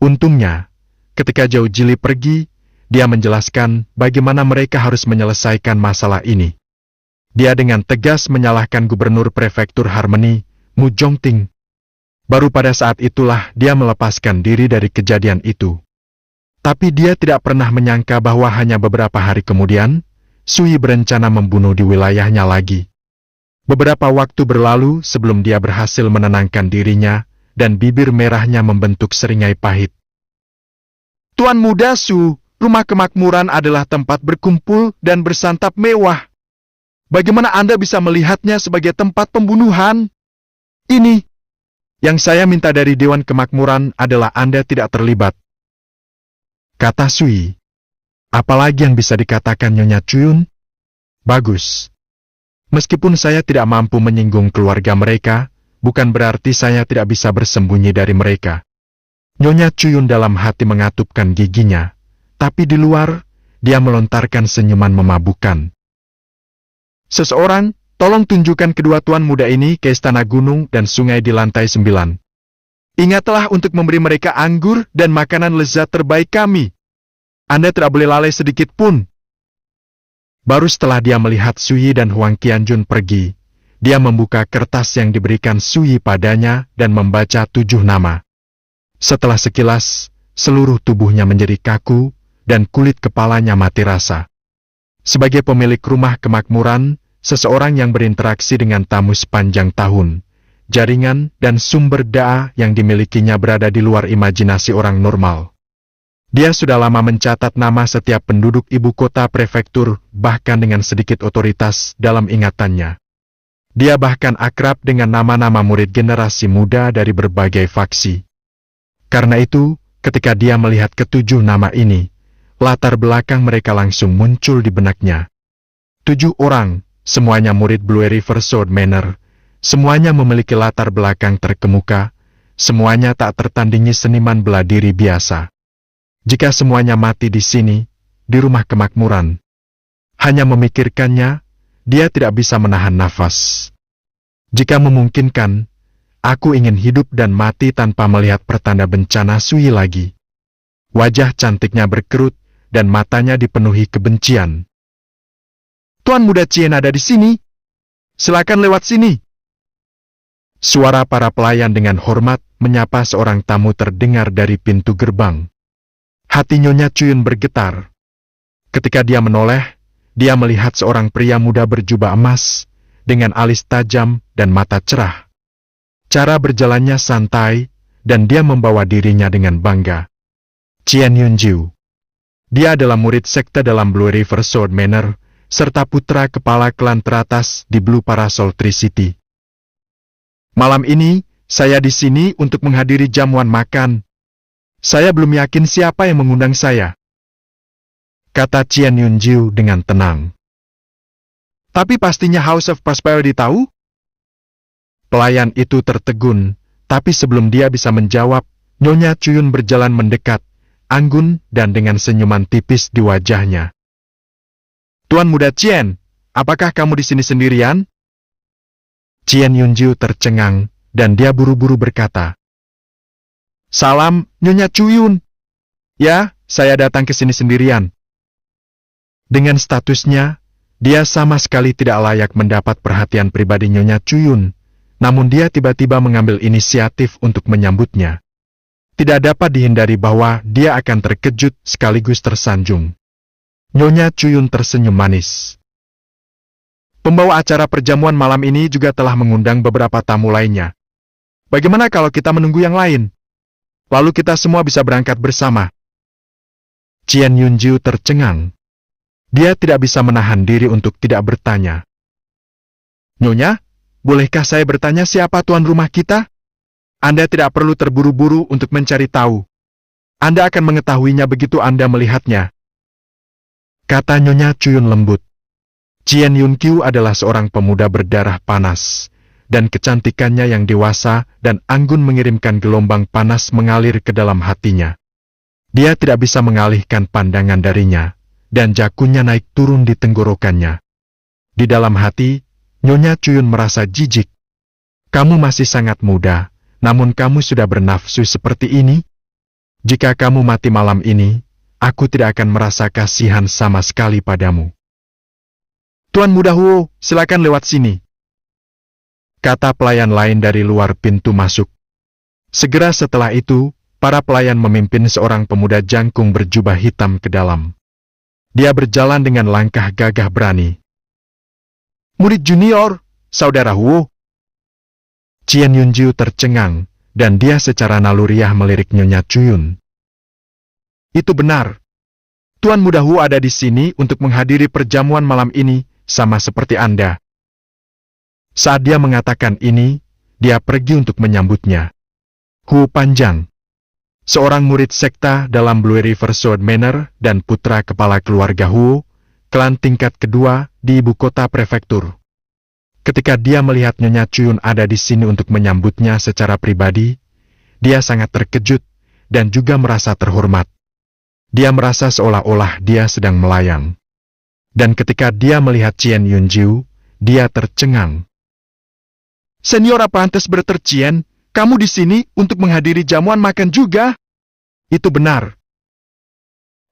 Untungnya, ketika Zhao Jili pergi, dia menjelaskan bagaimana mereka harus menyelesaikan masalah ini. Dia dengan tegas menyalahkan Gubernur Prefektur Harmony, Mu Zhongting. Baru pada saat itulah dia melepaskan diri dari kejadian itu. Tapi dia tidak pernah menyangka bahwa hanya beberapa hari kemudian, Sui berencana membunuh di wilayahnya lagi. Beberapa waktu berlalu sebelum dia berhasil menenangkan dirinya, dan bibir merahnya membentuk seringai pahit. Tuan Muda Su, rumah kemakmuran adalah tempat berkumpul dan bersantap mewah. Bagaimana Anda bisa melihatnya sebagai tempat pembunuhan? Ini yang saya minta dari Dewan Kemakmuran adalah Anda tidak terlibat. Kata Sui. Apalagi yang bisa dikatakan Nyonya Cuyun? Bagus. Meskipun saya tidak mampu menyinggung keluarga mereka, bukan berarti saya tidak bisa bersembunyi dari mereka. Nyonya Cuyun dalam hati mengatupkan giginya, tapi di luar, dia melontarkan senyuman memabukkan. Seseorang, tolong tunjukkan kedua tuan muda ini ke istana gunung dan sungai di lantai 9. Ingatlah untuk memberi mereka anggur dan makanan lezat terbaik kami. Anda tidak boleh lalai sedikit pun. Baru setelah dia melihat Sui dan Huang Qianjun pergi, dia membuka kertas yang diberikan Sui padanya dan membaca 7 nama. Setelah sekilas, seluruh tubuhnya menjadi kaku dan kulit kepalanya mati rasa. Sebagai pemilik rumah kemakmuran, seseorang yang berinteraksi dengan tamu sepanjang tahun, jaringan, dan sumber daya yang dimilikinya berada di luar imajinasi orang normal. Dia sudah lama mencatat nama setiap penduduk ibu kota prefektur, bahkan dengan sedikit otoritas dalam ingatannya. Dia bahkan akrab dengan nama-nama murid generasi muda dari berbagai faksi. Karena itu, ketika dia melihat ketujuh nama ini, latar belakang mereka langsung muncul di benaknya. 7 orang, semuanya murid Blue River Sword Manor, semuanya memiliki latar belakang terkemuka, semuanya tak tertandingi seniman bela diri biasa. Jika semuanya mati di sini, di rumah kemakmuran, hanya memikirkannya, dia tidak bisa menahan nafas. Jika memungkinkan, aku ingin hidup dan mati tanpa melihat pertanda bencana Sui lagi. Wajah cantiknya berkerut, dan matanya dipenuhi kebencian. Tuan Muda Chien ada di sini. Silakan lewat sini. Suara para pelayan dengan hormat menyapa seorang tamu terdengar dari pintu gerbang. Hati Nyonya Chuyun bergetar. Ketika dia menoleh, dia melihat seorang pria muda berjubah emas, dengan alis tajam dan mata cerah. Cara berjalannya santai, dan dia membawa dirinya dengan bangga. Chien Yunjiu. Dia adalah murid sekte dalam Blue River Sword Manor, serta putra kepala klan teratas di Blue Parasol Tri-City. Malam ini, saya di sini untuk menghadiri jamuan makan. Saya belum yakin siapa yang mengundang saya, kata Chien Yunjiu dengan tenang. Tapi pastinya House of Prosperity tahu? Pelayan itu tertegun, tapi sebelum dia bisa menjawab, Nyonya Chuyun berjalan mendekat, anggun dan dengan senyuman tipis di wajahnya. Tuan Muda Chien, apakah kamu di sini sendirian? Chien Yunjiu tercengang, dan dia buru-buru berkata, Salam, Nyonya Chuyun. Ya, saya datang ke sini sendirian. Dengan statusnya, dia sama sekali tidak layak mendapat perhatian pribadi Nyonya Chuyun, namun dia tiba-tiba mengambil inisiatif untuk menyambutnya. Tidak dapat dihindari bahwa dia akan terkejut sekaligus tersanjung. Nyonya Chuyun tersenyum manis. Pembawa acara perjamuan malam ini juga telah mengundang beberapa tamu lainnya. Bagaimana kalau kita menunggu yang lain? Lalu kita semua bisa berangkat bersama. Chien Yunjiu tercengang. Dia tidak bisa menahan diri untuk tidak bertanya. Nyonya, bolehkah saya bertanya siapa tuan rumah kita? Anda tidak perlu terburu-buru untuk mencari tahu. Anda akan mengetahuinya begitu Anda melihatnya, kata Nyonya Chuyun lembut. Chien Yunqiu adalah seorang pemuda berdarah panas, dan kecantikannya yang dewasa dan anggun mengirimkan gelombang panas mengalir ke dalam hatinya. Dia tidak bisa mengalihkan pandangan darinya, dan jakunnya naik turun di tenggorokannya. Di dalam hati, Nyonya Chuyun merasa jijik. Kamu masih sangat muda, namun kamu sudah bernafsu seperti ini? Jika kamu mati malam ini, aku tidak akan merasa kasihan sama sekali padamu. Tuan Muda Huo, silakan lewat sini, kata pelayan lain dari luar pintu masuk. Segera setelah itu, para pelayan memimpin seorang pemuda jangkung berjubah hitam ke dalam. Dia berjalan dengan langkah gagah berani. Murid junior, saudara Huo. Chien Yunjiu tercengang, dan dia secara naluriah melirik Nyonya Chuyun. Itu benar. Tuan Muda Huo ada di sini untuk menghadiri perjamuan malam ini, sama seperti Anda. Saat dia mengatakan ini, dia pergi untuk menyambutnya. Huo Panjang, seorang murid sekta dalam Blue River Sword Manor dan putra kepala keluarga Huo, klan tingkat kedua di ibu kota prefektur. Ketika dia melihat Nyonya Chuyun ada di sini untuk menyambutnya secara pribadi, dia sangat terkejut dan juga merasa terhormat. Dia merasa seolah-olah dia sedang melayang. Dan ketika dia melihat Chien Yunjiu, dia tercengang. Senior Apprentice Brother Chien, kamu di sini untuk menghadiri jamuan makan juga? Itu benar.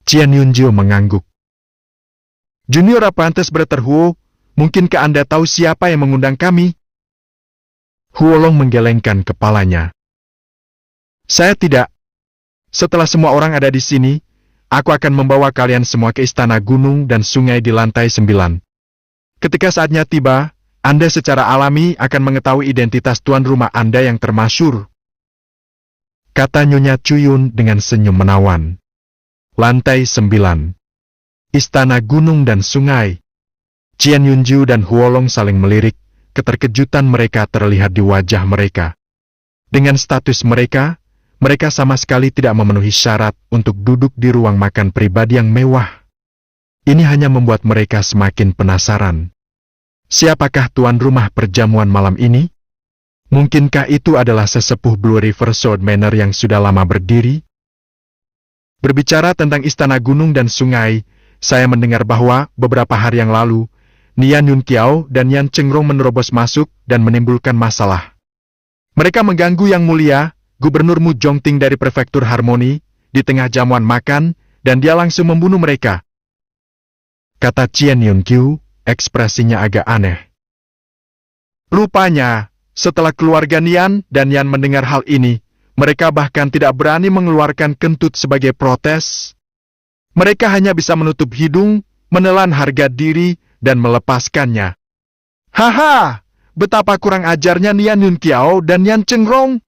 Chien Yunjiu mengangguk. Junior Apprentice Brother Huo, mungkinkah Anda tahu siapa yang mengundang kami? Huolong menggelengkan kepalanya. Saya tidak. Setelah semua orang ada di sini, aku akan membawa kalian semua ke istana gunung dan sungai di lantai 9. Ketika saatnya tiba, Anda secara alami akan mengetahui identitas tuan rumah Anda yang termasyhur, kata Nyonya Chuyun dengan senyum menawan. Lantai 9. Istana Gunung dan Sungai. Qian Yunju dan Huolong saling melirik, keterkejutan mereka terlihat di wajah mereka. Dengan status mereka, mereka sama sekali tidak memenuhi syarat untuk duduk di ruang makan pribadi yang mewah. Ini hanya membuat mereka semakin penasaran. Siapakah tuan rumah perjamuan malam ini? Mungkinkah itu adalah sesepuh Blue River Sword Manor yang sudah lama berdiri? Berbicara tentang Istana Gunung dan Sungai, saya mendengar bahwa beberapa hari yang lalu, Nian Yunqiao dan Yan Chengrong menerobos masuk dan menimbulkan masalah. Mereka mengganggu Yang Mulia, Gubernur Mu Jongting dari Prefektur Harmoni, di tengah jamuan makan, dan dia langsung membunuh mereka. Kata Qian Yunqiu, ekspresinya agak aneh. Rupanya, setelah keluarga Nian dan Yan mendengar hal ini, mereka bahkan tidak berani mengeluarkan kentut sebagai protes. Mereka hanya bisa menutup hidung, menelan harga diri, dan melepaskannya. Haha, betapa kurang ajarnya Nian Yunqiao dan Yan Chengrong.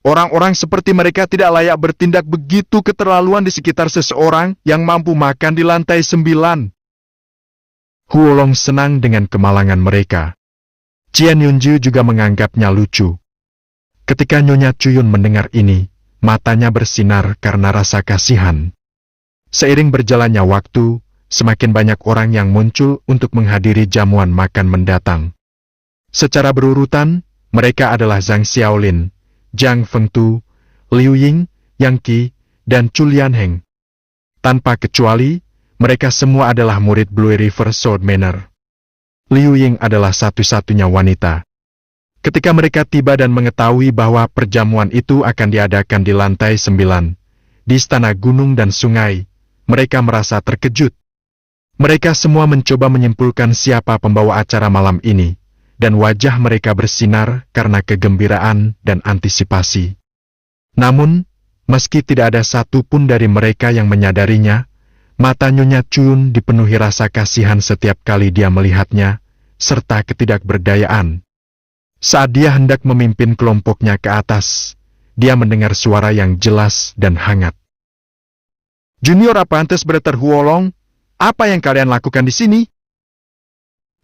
Orang-orang seperti mereka tidak layak bertindak begitu keterlaluan di sekitar seseorang yang mampu makan di lantai 9. Huolong senang dengan kemalangan mereka. Qian Yunju juga menganggapnya lucu. Ketika Nyonya Chuyun mendengar ini, matanya bersinar karena rasa kasihan. Seiring berjalannya waktu, semakin banyak orang yang muncul untuk menghadiri jamuan makan mendatang. Secara berurutan, mereka adalah Zhang Xiaolin, Zhang Fengtu, Liu Ying, Yang Qi, dan Chu Lianheng. Tanpa kecuali, mereka semua adalah murid Blue River Sword Manor. Liu Ying adalah satu-satunya wanita. Ketika mereka tiba dan mengetahui bahwa perjamuan itu akan diadakan di lantai 9, di Istana Gunung dan Sungai, mereka merasa terkejut. Mereka semua mencoba menyimpulkan siapa pembawa acara malam ini, dan wajah mereka bersinar karena kegembiraan dan antisipasi. Namun, meski tidak ada satu pun dari mereka yang menyadarinya, mata Nyonya Chuyun dipenuhi rasa kasihan setiap kali dia melihatnya, serta ketidakberdayaan. Saat dia hendak memimpin kelompoknya ke atas, dia mendengar suara yang jelas dan hangat. Junior Apprentice Brother Huolong, apa yang kalian lakukan di sini?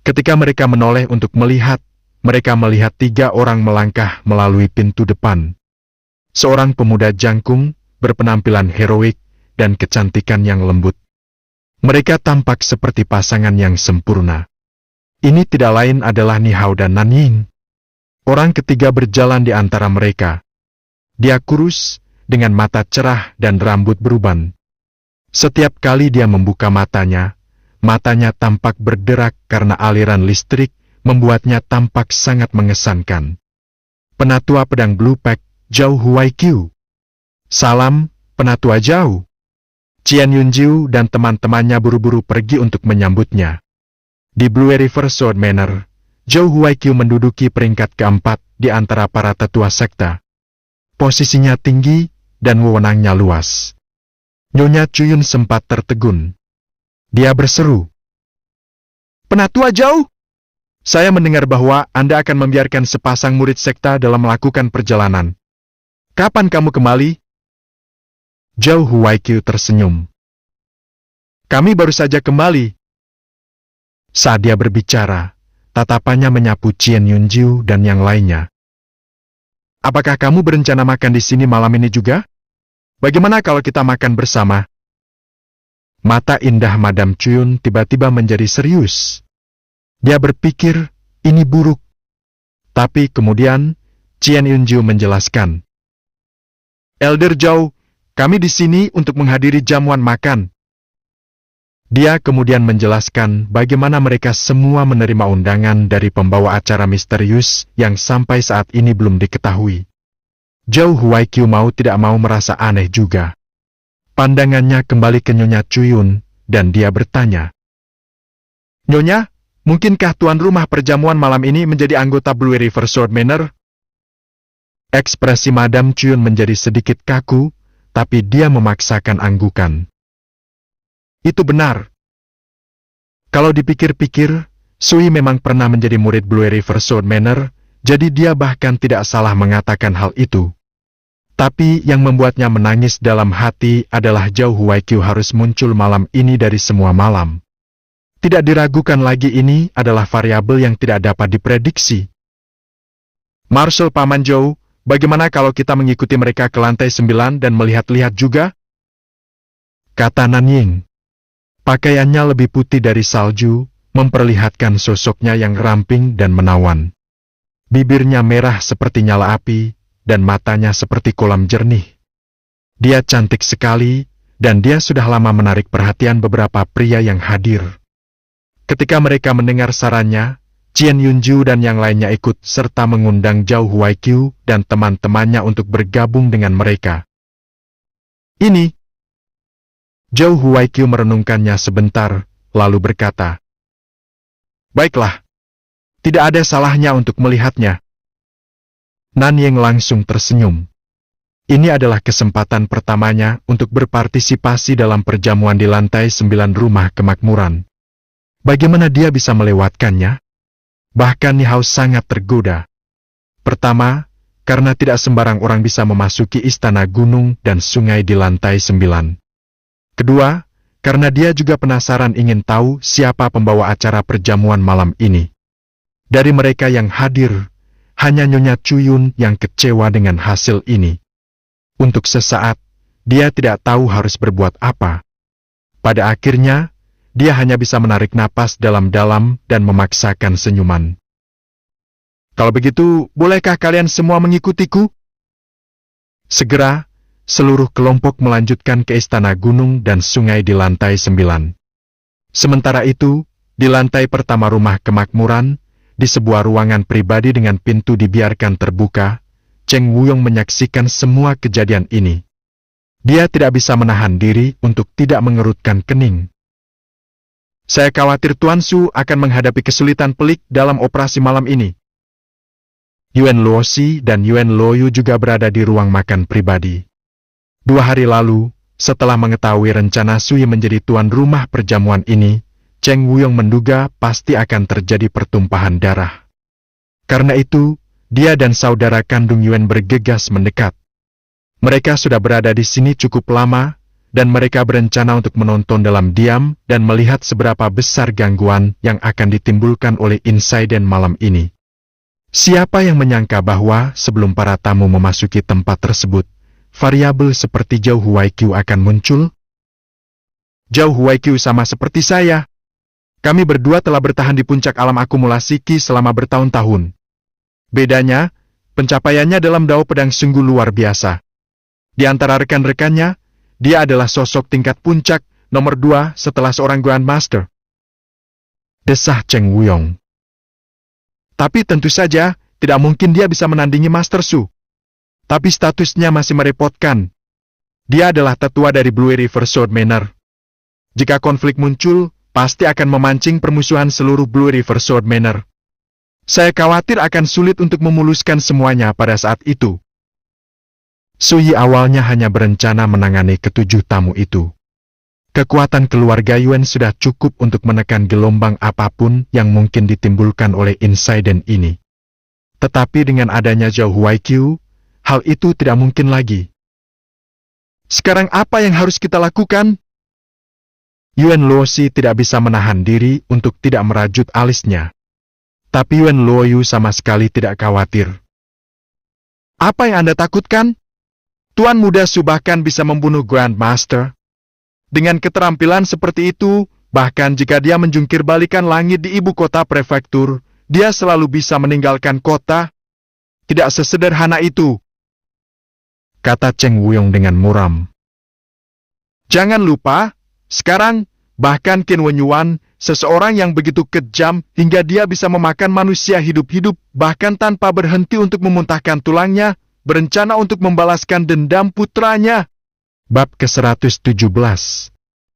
Ketika mereka menoleh untuk melihat, mereka melihat 3 orang melangkah melalui pintu depan. Seorang pemuda jangkung, berpenampilan heroik, dan kecantikan yang lembut. Mereka tampak seperti pasangan yang sempurna. Ini tidak lain adalah Ni Hao dan Nanying. Orang ketiga berjalan di antara mereka. Dia kurus, dengan mata cerah dan rambut beruban. Setiap kali dia membuka matanya tampak berderak karena aliran listrik membuatnya tampak sangat mengesankan. Penatua pedang Blue Pack, Zhao Huaiqiu. Salam, Penatua Zhao. Qian Yunju dan teman-temannya buru-buru pergi untuk menyambutnya. Di Blue River Sword Manor, Zhao Huaiqiu menduduki peringkat keempat di antara para tetua sekta. Posisinya tinggi dan wewenangnya luas. Nyonya Chuyun sempat tertegun. Dia berseru, Penatua Zhao, saya mendengar bahwa Anda akan membiarkan sepasang murid sekta dalam melakukan perjalanan. Kapan kamu kembali? Zhao Huaiqiu tersenyum. Kami baru saja kembali. Saat dia berbicara, tatapannya menyapu Qian Yunju dan yang lainnya. Apakah kamu berencana makan di sini malam ini juga? Bagaimana kalau kita makan bersama? Mata indah Madam Chuyun tiba-tiba menjadi serius. Dia berpikir ini buruk. Tapi kemudian, Qian Yunju menjelaskan. Elder Zhao, kami di sini untuk menghadiri jamuan makan. Dia kemudian menjelaskan bagaimana mereka semua menerima undangan dari pembawa acara misterius yang sampai saat ini belum diketahui. Zhao Huaiqiu mau tidak mau merasa aneh juga. Pandangannya kembali ke Nyonya Chuyun, dan dia bertanya. Nyonya, mungkinkah tuan rumah perjamuan malam ini menjadi anggota Blue River Sword Manor? Ekspresi Madam Chuyun menjadi sedikit kaku, tapi dia memaksakan anggukan. Itu benar. Kalau dipikir-pikir, Sui memang pernah menjadi murid Blue River Sword Manor, jadi dia bahkan tidak salah mengatakan hal itu. Tapi yang membuatnya menangis dalam hati adalah Zhao Huaiqiu harus muncul malam ini dari semua malam. Tidak diragukan lagi, ini adalah variabel yang tidak dapat diprediksi. Marshal Paman Zhou, bagaimana kalau kita mengikuti mereka ke lantai 9 dan melihat-lihat juga? Kata Nanying. Pakaiannya lebih putih dari salju, memperlihatkan sosoknya yang ramping dan menawan. Bibirnya merah seperti nyala api, dan matanya seperti kolam jernih. Dia cantik sekali, dan dia sudah lama menarik perhatian beberapa pria yang hadir. Ketika mereka mendengar sarannya, Qian Yunju dan yang lainnya ikut serta mengundang Zhao Huaiqiu dan teman-temannya untuk bergabung dengan mereka. Ini. Zhao Huaiqiu merenungkannya sebentar, lalu berkata, "Baiklah, tidak ada salahnya untuk melihatnya." Nanying langsung tersenyum. Ini adalah kesempatan pertamanya untuk berpartisipasi dalam perjamuan di lantai 9 rumah kemakmuran. Bagaimana dia bisa melewatkannya? Bahkan Ni Hao sangat tergoda. Pertama, karena tidak sembarang orang bisa memasuki istana gunung dan sungai di lantai 9. Kedua, karena dia juga penasaran ingin tahu siapa pembawa acara perjamuan malam ini. Dari mereka yang hadir, hanya Nyonya Cuyun yang kecewa dengan hasil ini. Untuk sesaat, dia tidak tahu harus berbuat apa. Pada akhirnya, dia hanya bisa menarik napas dalam-dalam dan memaksakan senyuman. "Kalau begitu, bolehkah kalian semua mengikutiku?" Segera, seluruh kelompok melanjutkan ke istana gunung dan sungai di lantai 9. Sementara itu, di lantai pertama rumah kemakmuran, di sebuah ruangan pribadi dengan pintu dibiarkan terbuka, Cheng Wuyong menyaksikan semua kejadian ini. Dia tidak bisa menahan diri untuk tidak mengerutkan kening. "Saya khawatir Tuan Su akan menghadapi kesulitan pelik dalam operasi malam ini." Yuan Luoxi dan Yuan Luoyu juga berada di ruang makan pribadi. 2 hari lalu, setelah mengetahui rencana Sui menjadi tuan rumah perjamuan ini, Cheng Wuyong menduga pasti akan terjadi pertumpahan darah. Karena itu, dia dan saudara kandung Yuan bergegas mendekat. Mereka sudah berada di sini cukup lama, dan mereka berencana untuk menonton dalam diam dan melihat seberapa besar gangguan yang akan ditimbulkan oleh insiden malam ini. Siapa yang menyangka bahwa sebelum para tamu memasuki tempat tersebut, variabel seperti Zhao Huaiqiu akan muncul? Zhao Huaiqiu sama seperti saya. Kami berdua telah bertahan di puncak alam akumulasi Qi selama bertahun-tahun. Bedanya, pencapaiannya dalam Dao Pedang sungguh luar biasa. Di antara rekan-rekannya, dia adalah sosok tingkat puncak, nomor 2 setelah seorang Grandmaster. Desah Cheng Wuyong. Tapi tentu saja, tidak mungkin dia bisa menandingi Master Su. Tapi statusnya masih merepotkan. Dia adalah tetua dari Blue River Sword Manor. Jika konflik muncul, pasti akan memancing permusuhan seluruh Blue River Sword Manor. Saya khawatir akan sulit untuk memuluskan semuanya pada saat itu. Sui awalnya hanya berencana menangani ke-7 tamu itu. Kekuatan keluarga Yuan sudah cukup untuk menekan gelombang apapun yang mungkin ditimbulkan oleh insiden ini. Tetapi dengan adanya Zhao Huaiqiu, hal itu tidak mungkin lagi. Sekarang apa yang harus kita lakukan? Yuan Luoxi tidak bisa menahan diri untuk tidak merajut alisnya. Tapi Yuan Luoyu sama sekali tidak khawatir. "Apa yang Anda takutkan? Tuan Muda Su bahkan bisa membunuh Grandmaster. Dengan keterampilan seperti itu, bahkan jika dia menjungkir balikan langit di ibu kota prefektur, dia selalu bisa meninggalkan kota. Tidak sesederhana itu," kata Cheng Wuyong dengan muram. "Jangan lupa, sekarang, bahkan Qin Wenyuan, seseorang yang begitu kejam hingga dia bisa memakan manusia hidup-hidup, bahkan tanpa berhenti untuk memuntahkan tulangnya, berencana untuk membalaskan dendam putranya." Bab ke-117.